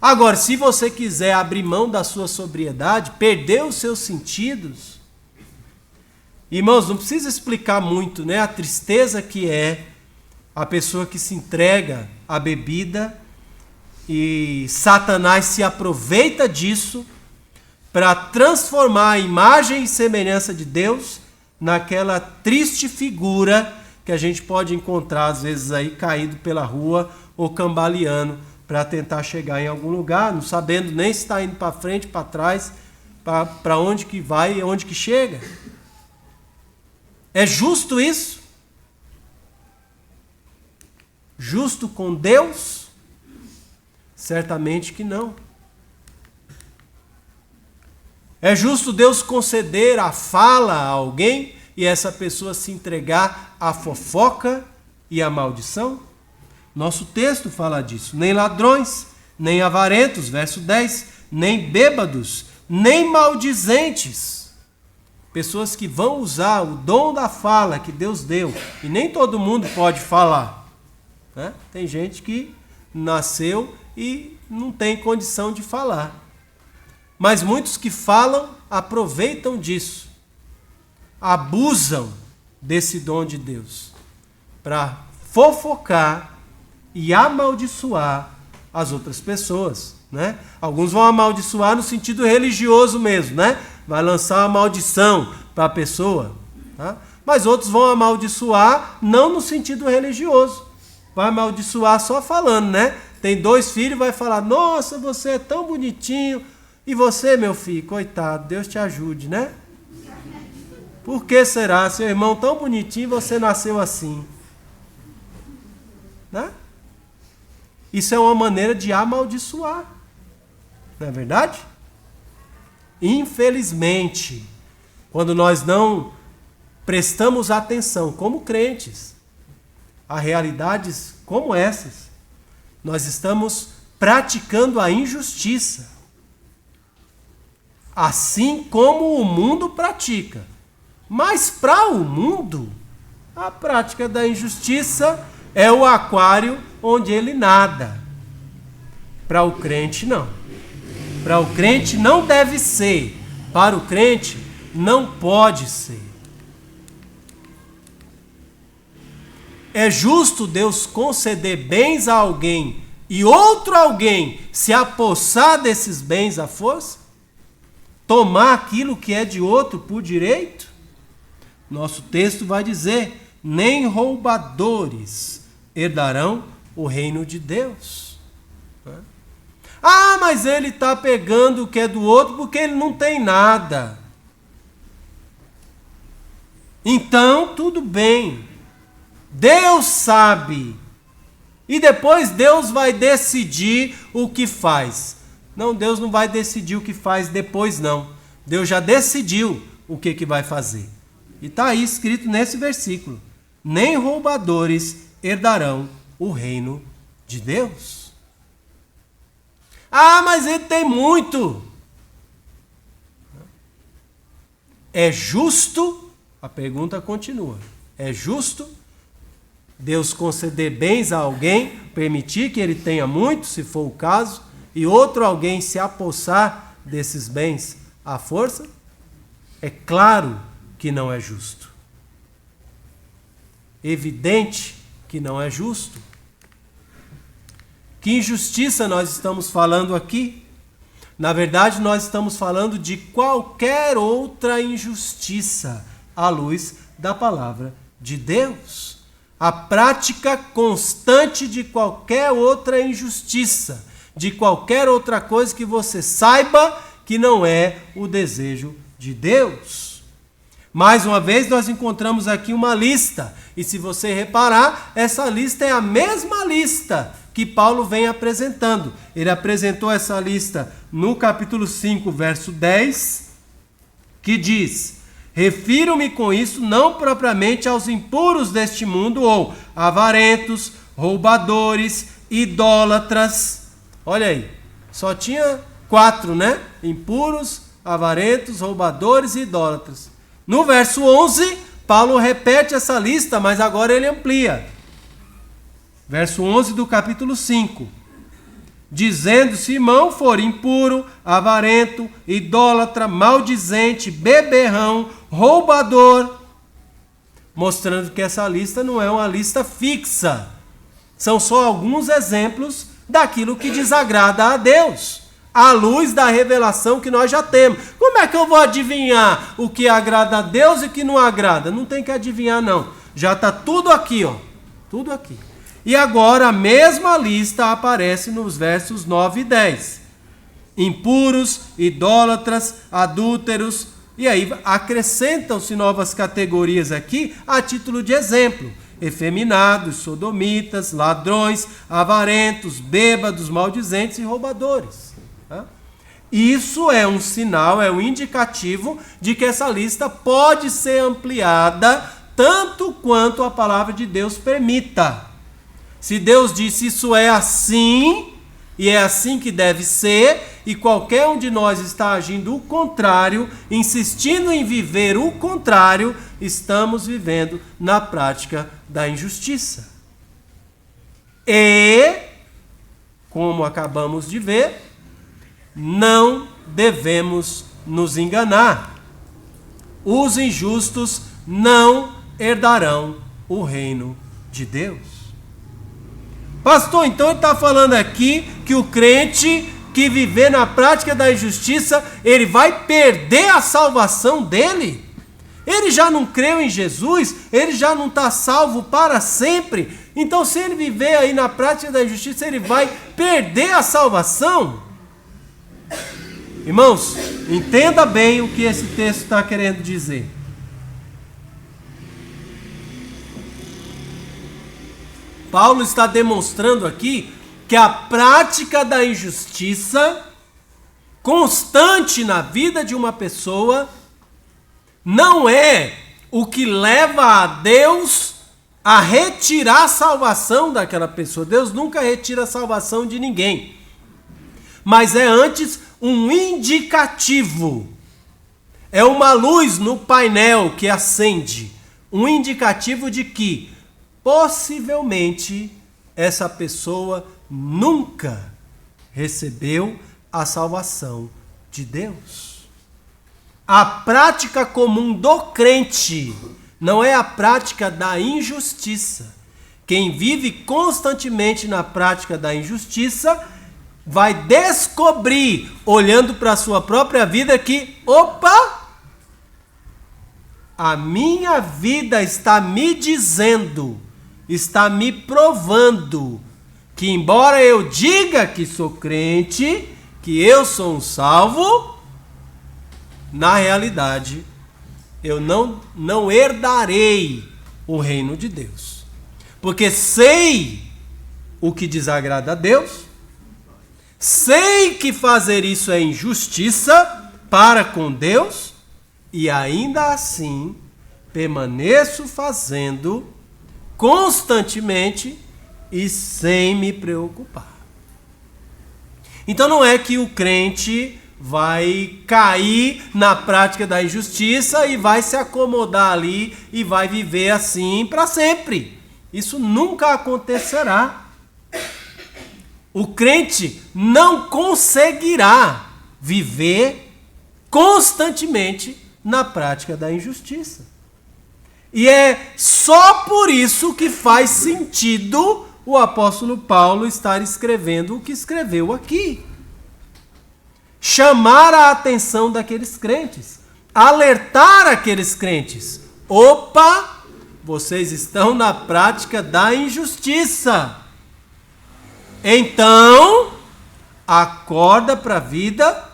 Agora, se você quiser abrir mão da sua sobriedade, perder os seus sentidos, irmãos, não precisa explicar muito, né? A tristeza que é a pessoa que se entrega à bebida e Satanás se aproveita disso para transformar a imagem e semelhança de Deus naquela triste figura que a gente pode encontrar às vezes aí caído pela rua ou cambaleando para tentar chegar em algum lugar, não sabendo nem se está indo para frente, para trás, para onde que vai e onde que chega. É justo isso? Justo com Deus? Certamente que não. É justo Deus conceder a fala a alguém e essa pessoa se entregar à fofoca e à maldição? Nosso texto fala disso. Nem ladrões, nem avarentos, verso 10, nem bêbados, nem maldizentes. Pessoas que vão usar o dom da fala que Deus deu. E nem todo mundo pode falar, né? Tem gente que nasceu e não tem condição de falar. Mas muitos que falam aproveitam disso. Abusam desse dom de Deus para fofocar e amaldiçoar as outras pessoas, né? Alguns vão amaldiçoar no sentido religioso mesmo, né? Vai lançar uma maldição para a pessoa, tá? Mas outros vão amaldiçoar não no sentido religioso. Vai amaldiçoar só falando, né? Tem 2 filhos, vai falar, nossa, você é tão bonitinho. E você, meu filho, coitado, Deus te ajude, né? Por que será? Seu irmão tão bonitinho, você nasceu assim. Né? Isso é uma maneira de amaldiçoar. Não é verdade? Infelizmente, quando nós não prestamos atenção como crentes a realidades como essas, nós estamos praticando a injustiça. Assim como o mundo pratica. Mas para o mundo, a prática da injustiça é o aquário onde ele nada. Para o crente, não. Para o crente não deve ser. Para o crente não pode ser. É justo Deus conceder bens a alguém e outro alguém se apossar desses bens à força? Tomar aquilo que é de outro por direito? Nosso texto vai dizer, nem roubadores herdarão o reino de Deus. Ah, mas ele está pegando o que é do outro porque ele não tem nada. Então, tudo bem. Deus sabe. E depois Deus vai decidir o que faz. Não, Deus não vai decidir o que faz depois, não. Deus já decidiu o que vai fazer. E está aí escrito nesse versículo. Nem roubadores herdarão o reino de Deus. Ah, mas ele tem muito. É justo? A pergunta continua. É justo Deus conceder bens a alguém, permitir que ele tenha muito, se for o caso, e outro alguém se apossar desses bens à força? É claro que não é justo. Evidente que não é justo. Que injustiça nós estamos falando aqui? Na verdade, nós estamos falando de qualquer outra injustiça à luz da palavra de Deus. A prática constante de qualquer outra injustiça, de qualquer outra coisa que você saiba que não é o desejo de Deus. Mais uma vez, nós encontramos aqui uma lista. E se você reparar, essa lista é a mesma lista que Paulo vem apresentando. Ele apresentou essa lista no capítulo 5, verso 10, que diz: refiro-me com isso não propriamente aos impuros deste mundo, ou avarentos, roubadores, idólatras. Olha aí, só tinha 4, né? Impuros, avarentos, roubadores e idólatras. No verso 11, Paulo repete essa lista, mas agora ele amplia. Verso 11 do capítulo 5. Dizendo: se irmão for impuro, avarento, idólatra, maldizente, beberrão, roubador. Mostrando que essa lista não é uma lista fixa. São só alguns exemplos daquilo que desagrada a Deus, à luz da revelação que nós já temos. Como é que eu vou adivinhar o que agrada a Deus e o que não agrada? Não tem que adivinhar, não. Já está tudo aqui, ó. Tudo aqui. E agora a mesma lista aparece nos versos 9 e 10. Impuros, idólatras, adúlteros. E aí acrescentam-se novas categorias aqui a título de exemplo. Efeminados, sodomitas, ladrões, avarentos, bêbados, maldizentes e roubadores. Isso é um sinal, é um indicativo de que essa lista pode ser ampliada tanto quanto a palavra de Deus permita. Se Deus disse isso é assim, e é assim que deve ser, e qualquer um de nós está agindo o contrário, insistindo em viver o contrário, estamos vivendo na prática da injustiça. E, como acabamos de ver, não devemos nos enganar. Os injustos não herdarão o reino de Deus. Pastor, então ele está falando aqui que o crente que viver na prática da injustiça, ele vai perder a salvação dele? Ele já não creu em Jesus? Ele já não está salvo para sempre? Então, se ele viver aí na prática da injustiça, ele vai perder a salvação? Irmãos, entenda bem o que esse texto está querendo dizer. Paulo está demonstrando aqui que a prática da injustiça constante na vida de uma pessoa não é o que leva a Deus a retirar a salvação daquela pessoa. Deus nunca retira a salvação de ninguém. Mas é antes um indicativo. É uma luz no painel que acende. Um indicativo de que possivelmente essa pessoa nunca recebeu a salvação de Deus. A prática comum do crente não é a prática da injustiça. Quem vive constantemente na prática da injustiça vai descobrir, olhando para a sua própria vida, que, opa, a minha vida está me dizendo, está me provando que, embora eu diga que sou crente, que eu sou um salvo, na realidade, eu não herdarei o reino de Deus. Porque sei o que desagrada a Deus, sei que fazer isso é injustiça para com Deus, e ainda assim permaneço fazendo constantemente e sem me preocupar. Então não é que o crente vai cair na prática da injustiça e vai se acomodar ali e vai viver assim para sempre. Isso nunca acontecerá. o crente não conseguirá viver constantemente na prática da injustiça. E é só por isso que faz sentido o apóstolo Paulo estar escrevendo o que escreveu aqui. Chamar a atenção daqueles crentes, alertar aqueles crentes. Opa, vocês estão na prática da injustiça. Então, acorda para a vida,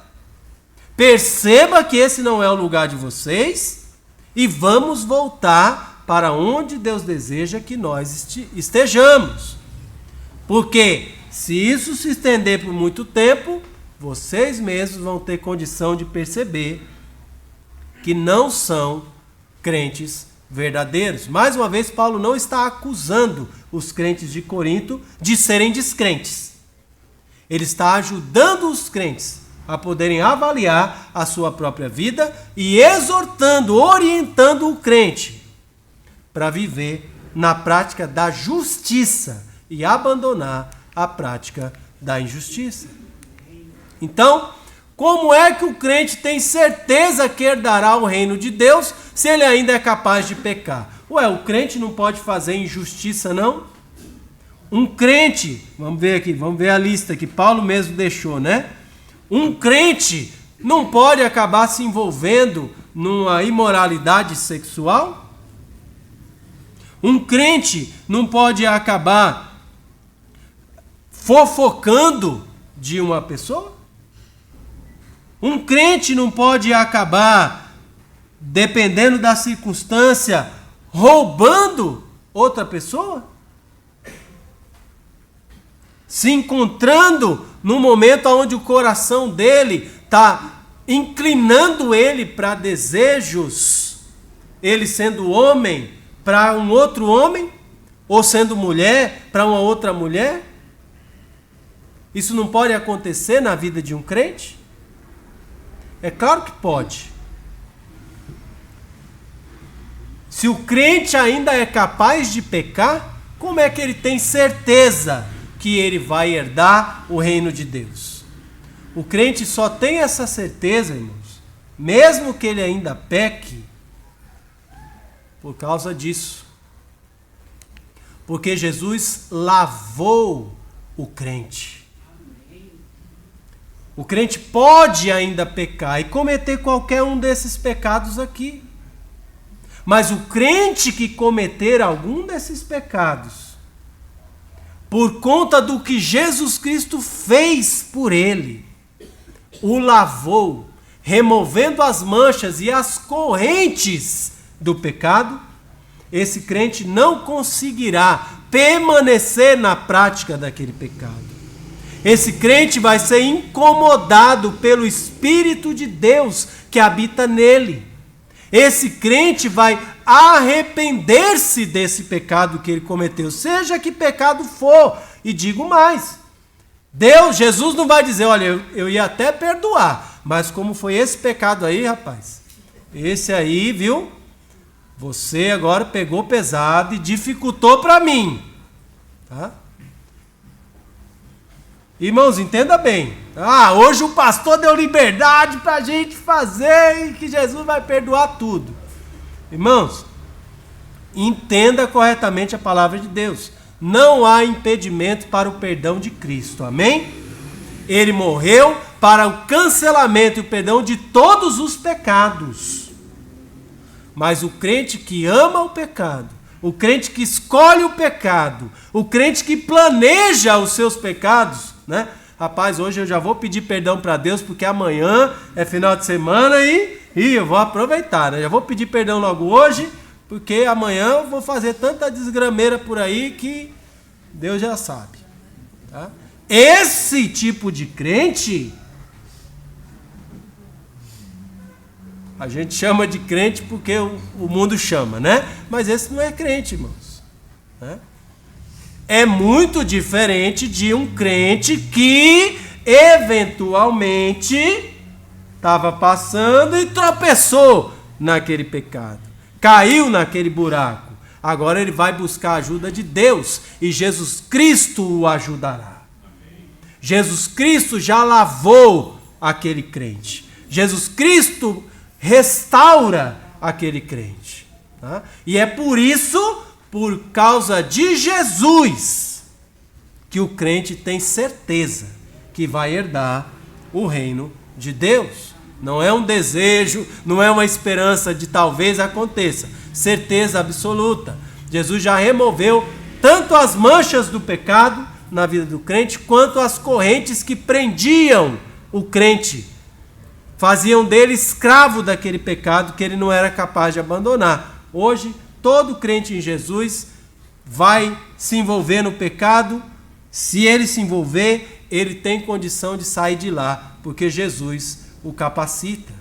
perceba que esse não é o lugar de vocês e vamos voltar para onde Deus deseja que nós estejamos. Porque se isso se estender por muito tempo, vocês mesmos vão ter condição de perceber que não são crentes verdadeiros. Mais uma vez, Paulo não está acusando os crentes de Corinto de serem descrentes. Ele está ajudando os crentes a poderem avaliar a sua própria vida e exortando, orientando o crente para viver na prática da justiça e abandonar a prática da injustiça. Então, como é que o crente tem certeza que herdará o reino de Deus se ele ainda é capaz de pecar? Ué, o crente não pode fazer injustiça, não? Um crente, vamos ver aqui, vamos ver a lista que Paulo mesmo deixou, né? Um crente não pode acabar se envolvendo numa imoralidade sexual? Um crente não pode acabar fofocando de uma pessoa? Um crente não pode acabar, dependendo da circunstância, roubando outra pessoa? Se encontrando no momento onde o coração dele está inclinando ele para desejos, ele sendo homem para um outro homem, ou sendo mulher para uma outra mulher? Isso não pode acontecer na vida de um crente? É claro que pode. Se o crente ainda é capaz de pecar, como é que ele tem certeza que ele vai herdar o reino de Deus? O crente só tem essa certeza, irmãos, mesmo que ele ainda peque, por causa disso. Porque Jesus lavou o crente. O crente pode ainda pecar e cometer qualquer um desses pecados aqui. Mas o crente que cometer algum desses pecados, por conta do que Jesus Cristo fez por ele, o lavou, removendo as manchas e as correntes do pecado, esse crente não conseguirá permanecer na prática daquele pecado. Esse crente vai ser incomodado pelo Espírito de Deus que habita nele. Esse crente vai arrepender-se desse pecado que ele cometeu, seja que pecado for. E digo mais, Jesus não vai dizer, olha, eu ia até perdoar, mas como foi esse pecado aí, rapaz, esse aí, viu, você agora pegou pesado e dificultou para mim, tá? Irmãos, entenda bem. Hoje o pastor deu liberdade para a gente fazer e que Jesus vai perdoar tudo. Irmãos, entenda corretamente a palavra de Deus. Não há impedimento para o perdão de Cristo. Amém? Ele morreu para o cancelamento e o perdão de todos os pecados. Mas o crente que ama o pecado, o crente que escolhe o pecado, o crente que planeja os seus pecados, né? Rapaz, hoje eu já vou pedir perdão para Deus porque amanhã é final de semana e eu vou aproveitar, né? Já vou pedir perdão logo hoje porque amanhã eu vou fazer tanta desgrameira por aí que Deus já sabe, tá? Esse tipo de crente a gente chama de crente porque o mundo chama, né? Mas esse não é crente, irmãos, né? É muito diferente de um crente que, eventualmente, estava passando e tropeçou naquele pecado. Caiu naquele buraco. Agora ele vai buscar a ajuda de Deus e Jesus Cristo o ajudará. Jesus Cristo já lavou aquele crente. Jesus Cristo restaura aquele crente. Tá? E é por isso, por causa de Jesus, que o crente tem certeza que vai herdar o reino de Deus. Não é um desejo, não é uma esperança de talvez aconteça. Certeza absoluta. Jesus já removeu tanto as manchas do pecado na vida do crente, quanto as correntes que prendiam o crente. Faziam dele escravo daquele pecado que ele não era capaz de abandonar. Hoje, todo crente em Jesus vai se envolver no pecado. Se ele se envolver, ele tem condição de sair de lá, porque Jesus o capacita.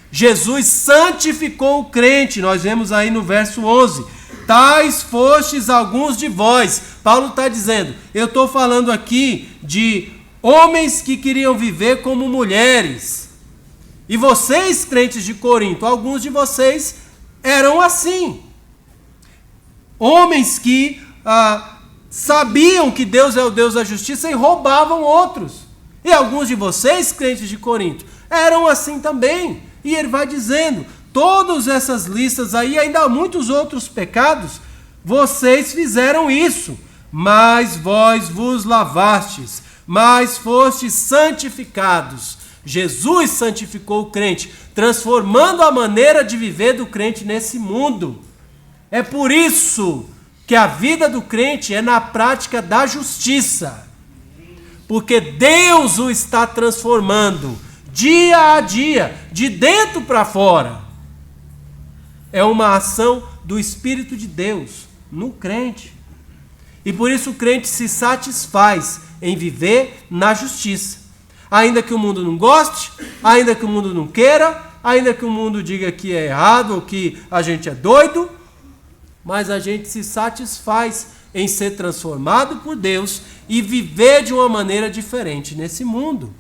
Jesus santificou o crente, nós vemos aí no verso 11. Tais fostes alguns de vós. Paulo está dizendo, eu estou falando aqui de homens que queriam viver como mulheres. E vocês, crentes de Corinto, alguns de vocês eram assim. Homens que sabiam que Deus é o Deus da justiça e roubavam outros. E alguns de vocês, crentes de Corinto, eram assim também. E ele vai dizendo, todas essas listas aí, ainda há muitos outros pecados, vocês fizeram isso, mas vós vos lavastes, mas fostes santificados. Jesus santificou o crente, transformando a maneira de viver do crente nesse mundo. É por isso que a vida do crente é na prática da justiça, porque Deus o está transformando dia a dia, de dentro para fora. É uma ação do Espírito de Deus no crente. E por isso o crente se satisfaz em viver na justiça. Ainda que o mundo não goste, ainda que o mundo não queira, ainda que o mundo diga que é errado ou que a gente é doido, mas a gente se satisfaz em ser transformado por Deus e viver de uma maneira diferente nesse mundo.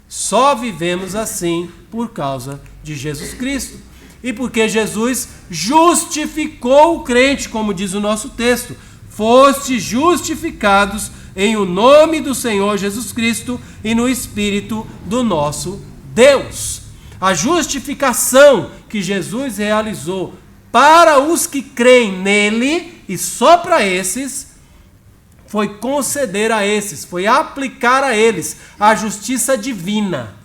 Só vivemos assim por causa de Jesus Cristo. E porque Jesus justificou o crente, como diz o nosso texto. Fostes justificados em o nome do Senhor Jesus Cristo e no Espírito do nosso Deus. A justificação que Jesus realizou para os que creem nele, e só para esses, foi conceder a esses, foi aplicar a eles a justiça divina.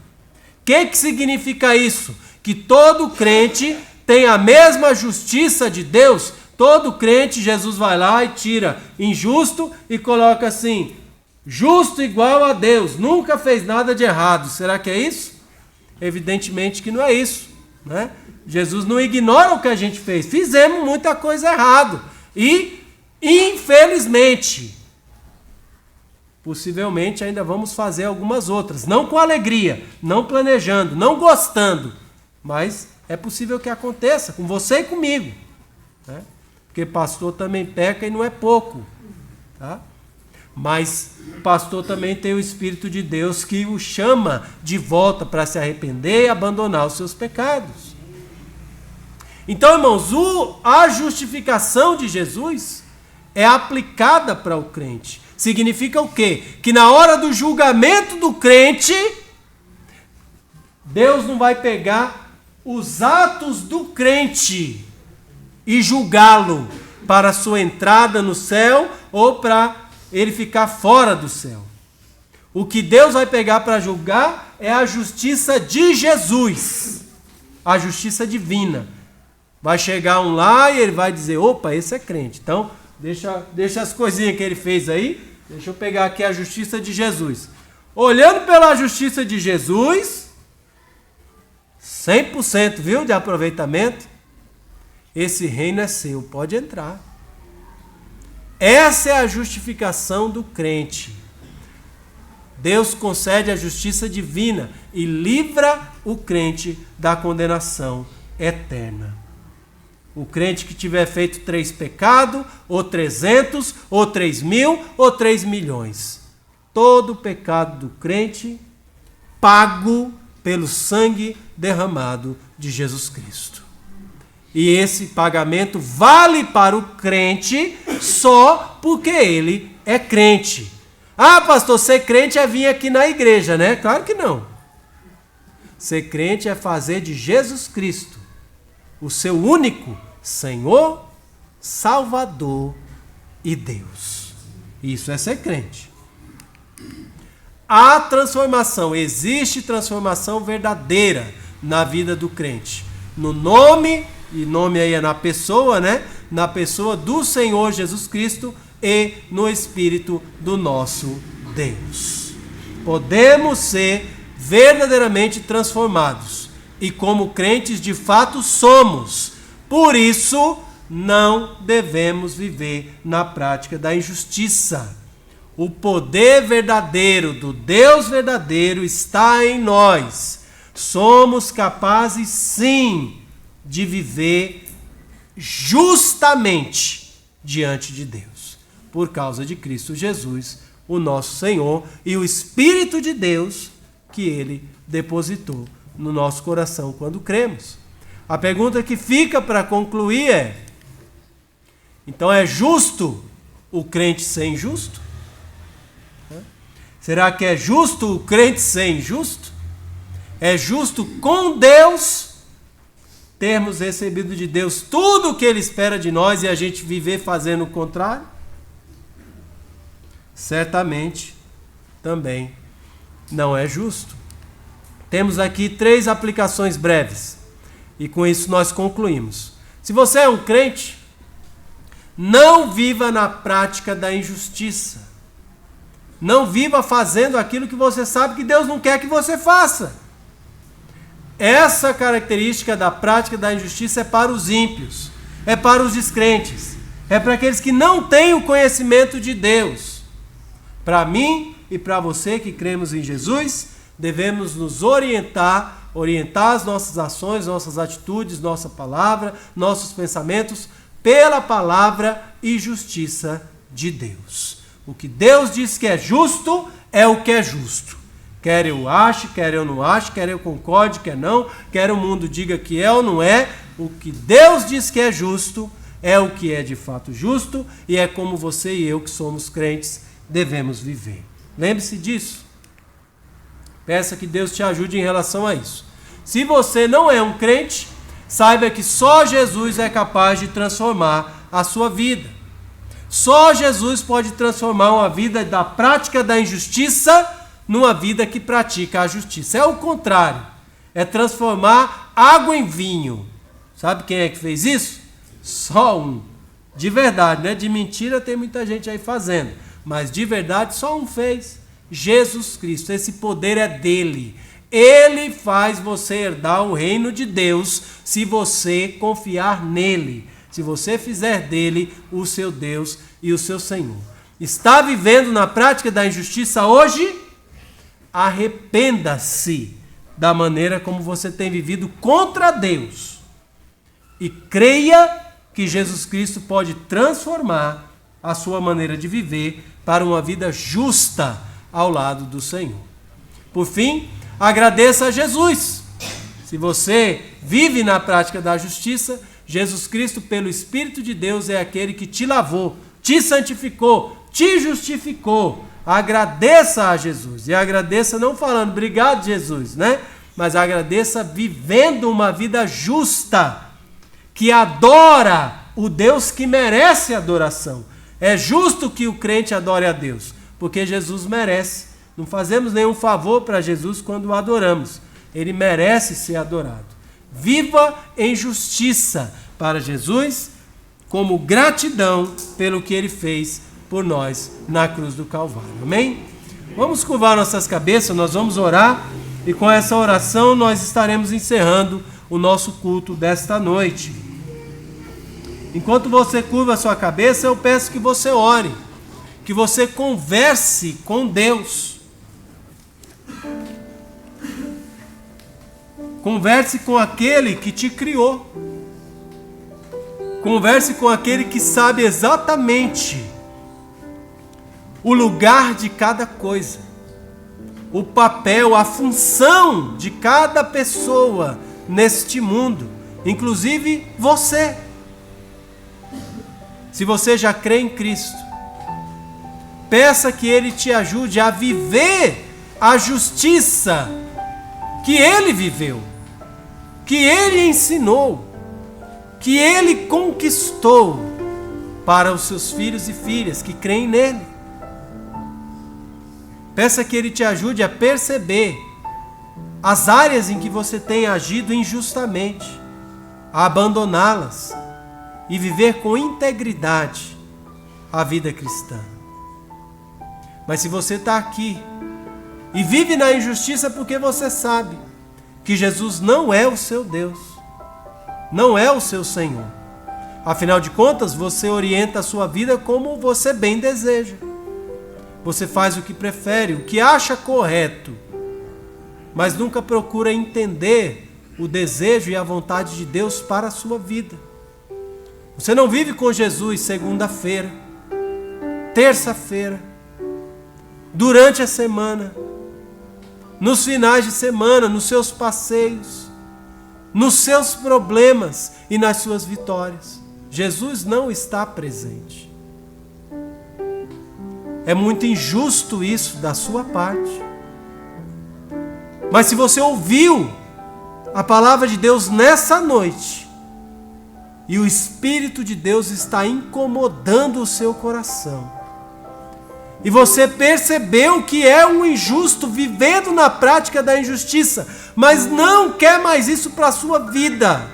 O que significa isso? Que todo crente tem a mesma justiça de Deus. Todo crente, Jesus vai lá e tira injusto e coloca assim, justo igual a Deus, nunca fez nada de errado. Será que é isso? Evidentemente que não é isso, né? Jesus não ignora o que a gente fez. Fizemos muita coisa errada. E, infelizmente, possivelmente ainda vamos fazer algumas outras. Não com alegria, não planejando, não gostando. Mas é possível que aconteça com você e comigo, né? Porque pastor também peca e não é pouco, tá? Mas o pastor também tem o Espírito de Deus que o chama de volta para se arrepender e abandonar os seus pecados. Então, irmãos, a justificação de Jesus é aplicada para o crente. Significa o quê? Que na hora do julgamento do crente, Deus não vai pegar os atos do crente e julgá-lo para a sua entrada no céu ou para ele ficar fora do céu. O que Deus vai pegar para julgar é a justiça de Jesus, a justiça divina. Vai chegar um lá e ele vai dizer, opa, esse é crente. Então, deixa as coisinhas que ele fez aí, deixa eu pegar aqui a justiça de Jesus. Olhando pela justiça de Jesus, 100%, viu, de aproveitamento, esse reino é seu, pode entrar. Essa é a justificação do crente. Deus concede a justiça divina e livra o crente da condenação eterna. O crente que tiver feito 3 pecados, ou 300, ou 3.000, ou 3 milhões. Todo o pecado do crente pago pelo sangue derramado de Jesus Cristo. E esse pagamento vale para o crente só porque ele é crente. Ah, pastor, ser crente é vir aqui na igreja, né? Claro que não. Ser crente é fazer de Jesus Cristo o seu único Senhor, Salvador e Deus. Isso é ser crente. Há transformação, existe transformação verdadeira na vida do crente. No nome, e nome aí é na pessoa, né? Na pessoa do Senhor Jesus Cristo e no Espírito do nosso Deus. Podemos ser verdadeiramente transformados. E como crentes de fato somos. Por isso, não devemos viver na prática da injustiça. O poder verdadeiro do Deus verdadeiro está em nós. Somos capazes, sim, de viver justamente diante de Deus, por causa de Cristo Jesus, o nosso Senhor, e o Espírito de Deus que Ele depositou no nosso coração quando cremos. A pergunta que fica para concluir é: então é justo o crente ser injusto? Será que é justo o crente ser injusto? É justo com Deus termos recebido de Deus tudo o que Ele espera de nós e a gente viver fazendo o contrário? Certamente também não é justo. Temos aqui 3 aplicações breves e com isso nós concluímos. Se você é um crente, não viva na prática da injustiça. Não viva fazendo aquilo que você sabe que Deus não quer que você faça. Essa característica da prática da injustiça é para os ímpios, é para os descrentes, é para aqueles que não têm o conhecimento de Deus. Para mim e para você que cremos em Jesus, devemos nos orientar as nossas ações, nossas atitudes, nossa palavra, nossos pensamentos, pela palavra e justiça de Deus. O que Deus diz que é justo, é o que é justo. Quer eu ache, quer eu não ache, quer eu concorde, quer não, quer o mundo diga que é ou não é, o que Deus diz que é justo, é o que é de fato justo, e é como você e eu que somos crentes devemos viver. Lembre-se disso. Peça que Deus te ajude em relação a isso. Se você não é um crente, saiba que só Jesus é capaz de transformar a sua vida. Só Jesus pode transformar uma vida da prática da injustiça numa vida que pratica a justiça. É o contrário. É transformar água em vinho. Sabe quem é que fez isso? Só um. De verdade, né? De mentira tem muita gente aí fazendo. Mas de verdade só um fez. Jesus Cristo. Esse poder é dele. Ele faz você herdar o reino de Deus se você confiar nele. Se você fizer dele o seu Deus e o seu Senhor. Está vivendo na prática da injustiça hoje? Arrependa-se da maneira como você tem vivido contra Deus. E creia que Jesus Cristo pode transformar a sua maneira de viver para uma vida justa ao lado do Senhor. Por fim, agradeça a Jesus. Se você vive na prática da justiça, Jesus Cristo, pelo Espírito de Deus, é aquele que te lavou, te santificou, te justificou. Agradeça a Jesus. E agradeça não falando, obrigado Jesus, né? Mas agradeça vivendo uma vida justa, que adora o Deus que merece adoração. É justo que o crente adore a Deus, porque Jesus merece. Não fazemos nenhum favor para Jesus quando o adoramos. Ele merece ser adorado. Viva em justiça para Jesus, como gratidão pelo que Ele fez por nós na cruz do Calvário. Amém? Vamos curvar nossas cabeças, nós vamos orar, e com essa oração nós estaremos encerrando o nosso culto desta noite. Enquanto você curva a sua cabeça, eu peço que você ore, que você converse com Deus. Converse com aquele que te criou. Converse com aquele que sabe exatamente o lugar de cada coisa, o papel, a função de cada pessoa neste mundo, inclusive você. Se você já crê em Cristo, Peça que Ele te ajude a viver a justiça que Ele viveu, que Ele ensinou, que Ele conquistou para os seus filhos e filhas que creem nele. Peça que Ele te ajude a perceber as áreas em que você tem agido injustamente, a abandoná-las e viver com integridade a vida cristã. Mas se você está aqui e vive na injustiça porque você sabe que Jesus não é o seu Deus, não é o seu Senhor. Afinal de contas, você orienta a sua vida como você bem deseja. Você faz o que prefere, o que acha correto, mas nunca procura entender o desejo e a vontade de Deus para a sua vida. Você não vive com Jesus segunda-feira, terça-feira, durante a semana, nos finais de semana, nos seus passeios, nos seus problemas e nas suas vitórias. Jesus não está presente. É muito injusto isso da sua parte. Mas se você ouviu a palavra de Deus nessa noite, e o Espírito de Deus está incomodando o seu coração, e você percebeu que é um injusto vivendo na prática da injustiça, mas não quer mais isso para a sua vida.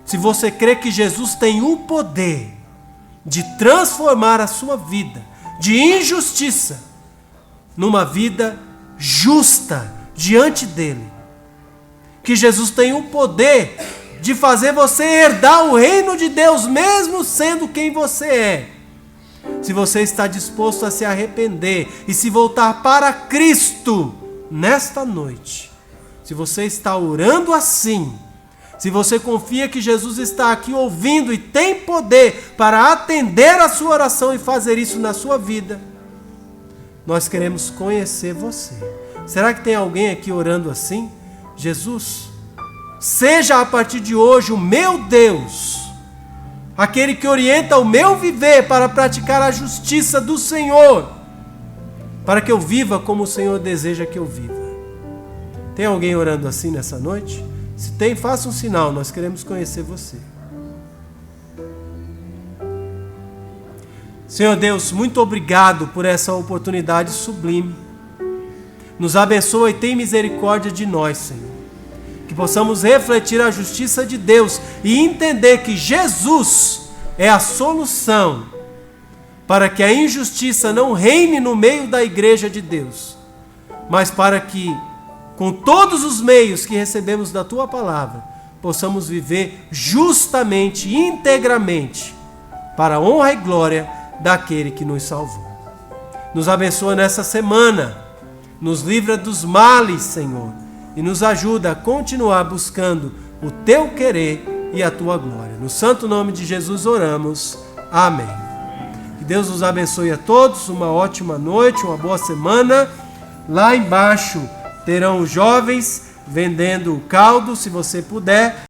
Se você crê que Jesus tem o poder de transformar a sua vida de injustiça numa vida justa diante dele, que Jesus tem o poder de fazer você herdar o reino de Deus mesmo sendo quem você é, se você está disposto a se arrepender e se voltar para Cristo nesta noite, se você está orando assim, se você confia que Jesus está aqui ouvindo e tem poder para atender a sua oração e fazer isso na sua vida, nós queremos conhecer você. Será que tem alguém aqui orando assim? Jesus, seja a partir de hoje o meu Deus, aquele que orienta o meu viver para praticar a justiça do Senhor, para que eu viva como o Senhor deseja que eu viva. Tem alguém orando assim nessa noite? Se tem, faça um sinal, nós queremos conhecer você. Senhor Deus, muito obrigado por essa oportunidade sublime. Nos abençoa e tem misericórdia de nós, Senhor. Que possamos refletir a justiça de Deus e entender que Jesus é a solução para que a injustiça não reine no meio da igreja de Deus, mas para que, com todos os meios que recebemos da Tua Palavra, possamos viver justamente, integramente, para a honra e glória daquele que nos salvou. Nos abençoa nessa semana, nos livra dos males, Senhor, e nos ajuda a continuar buscando o Teu querer e a Tua glória. No santo nome de Jesus oramos. Amém. Que Deus nos abençoe a todos, uma ótima noite, uma boa semana. Lá embaixo terão os jovens vendendo o caldo, se você puder.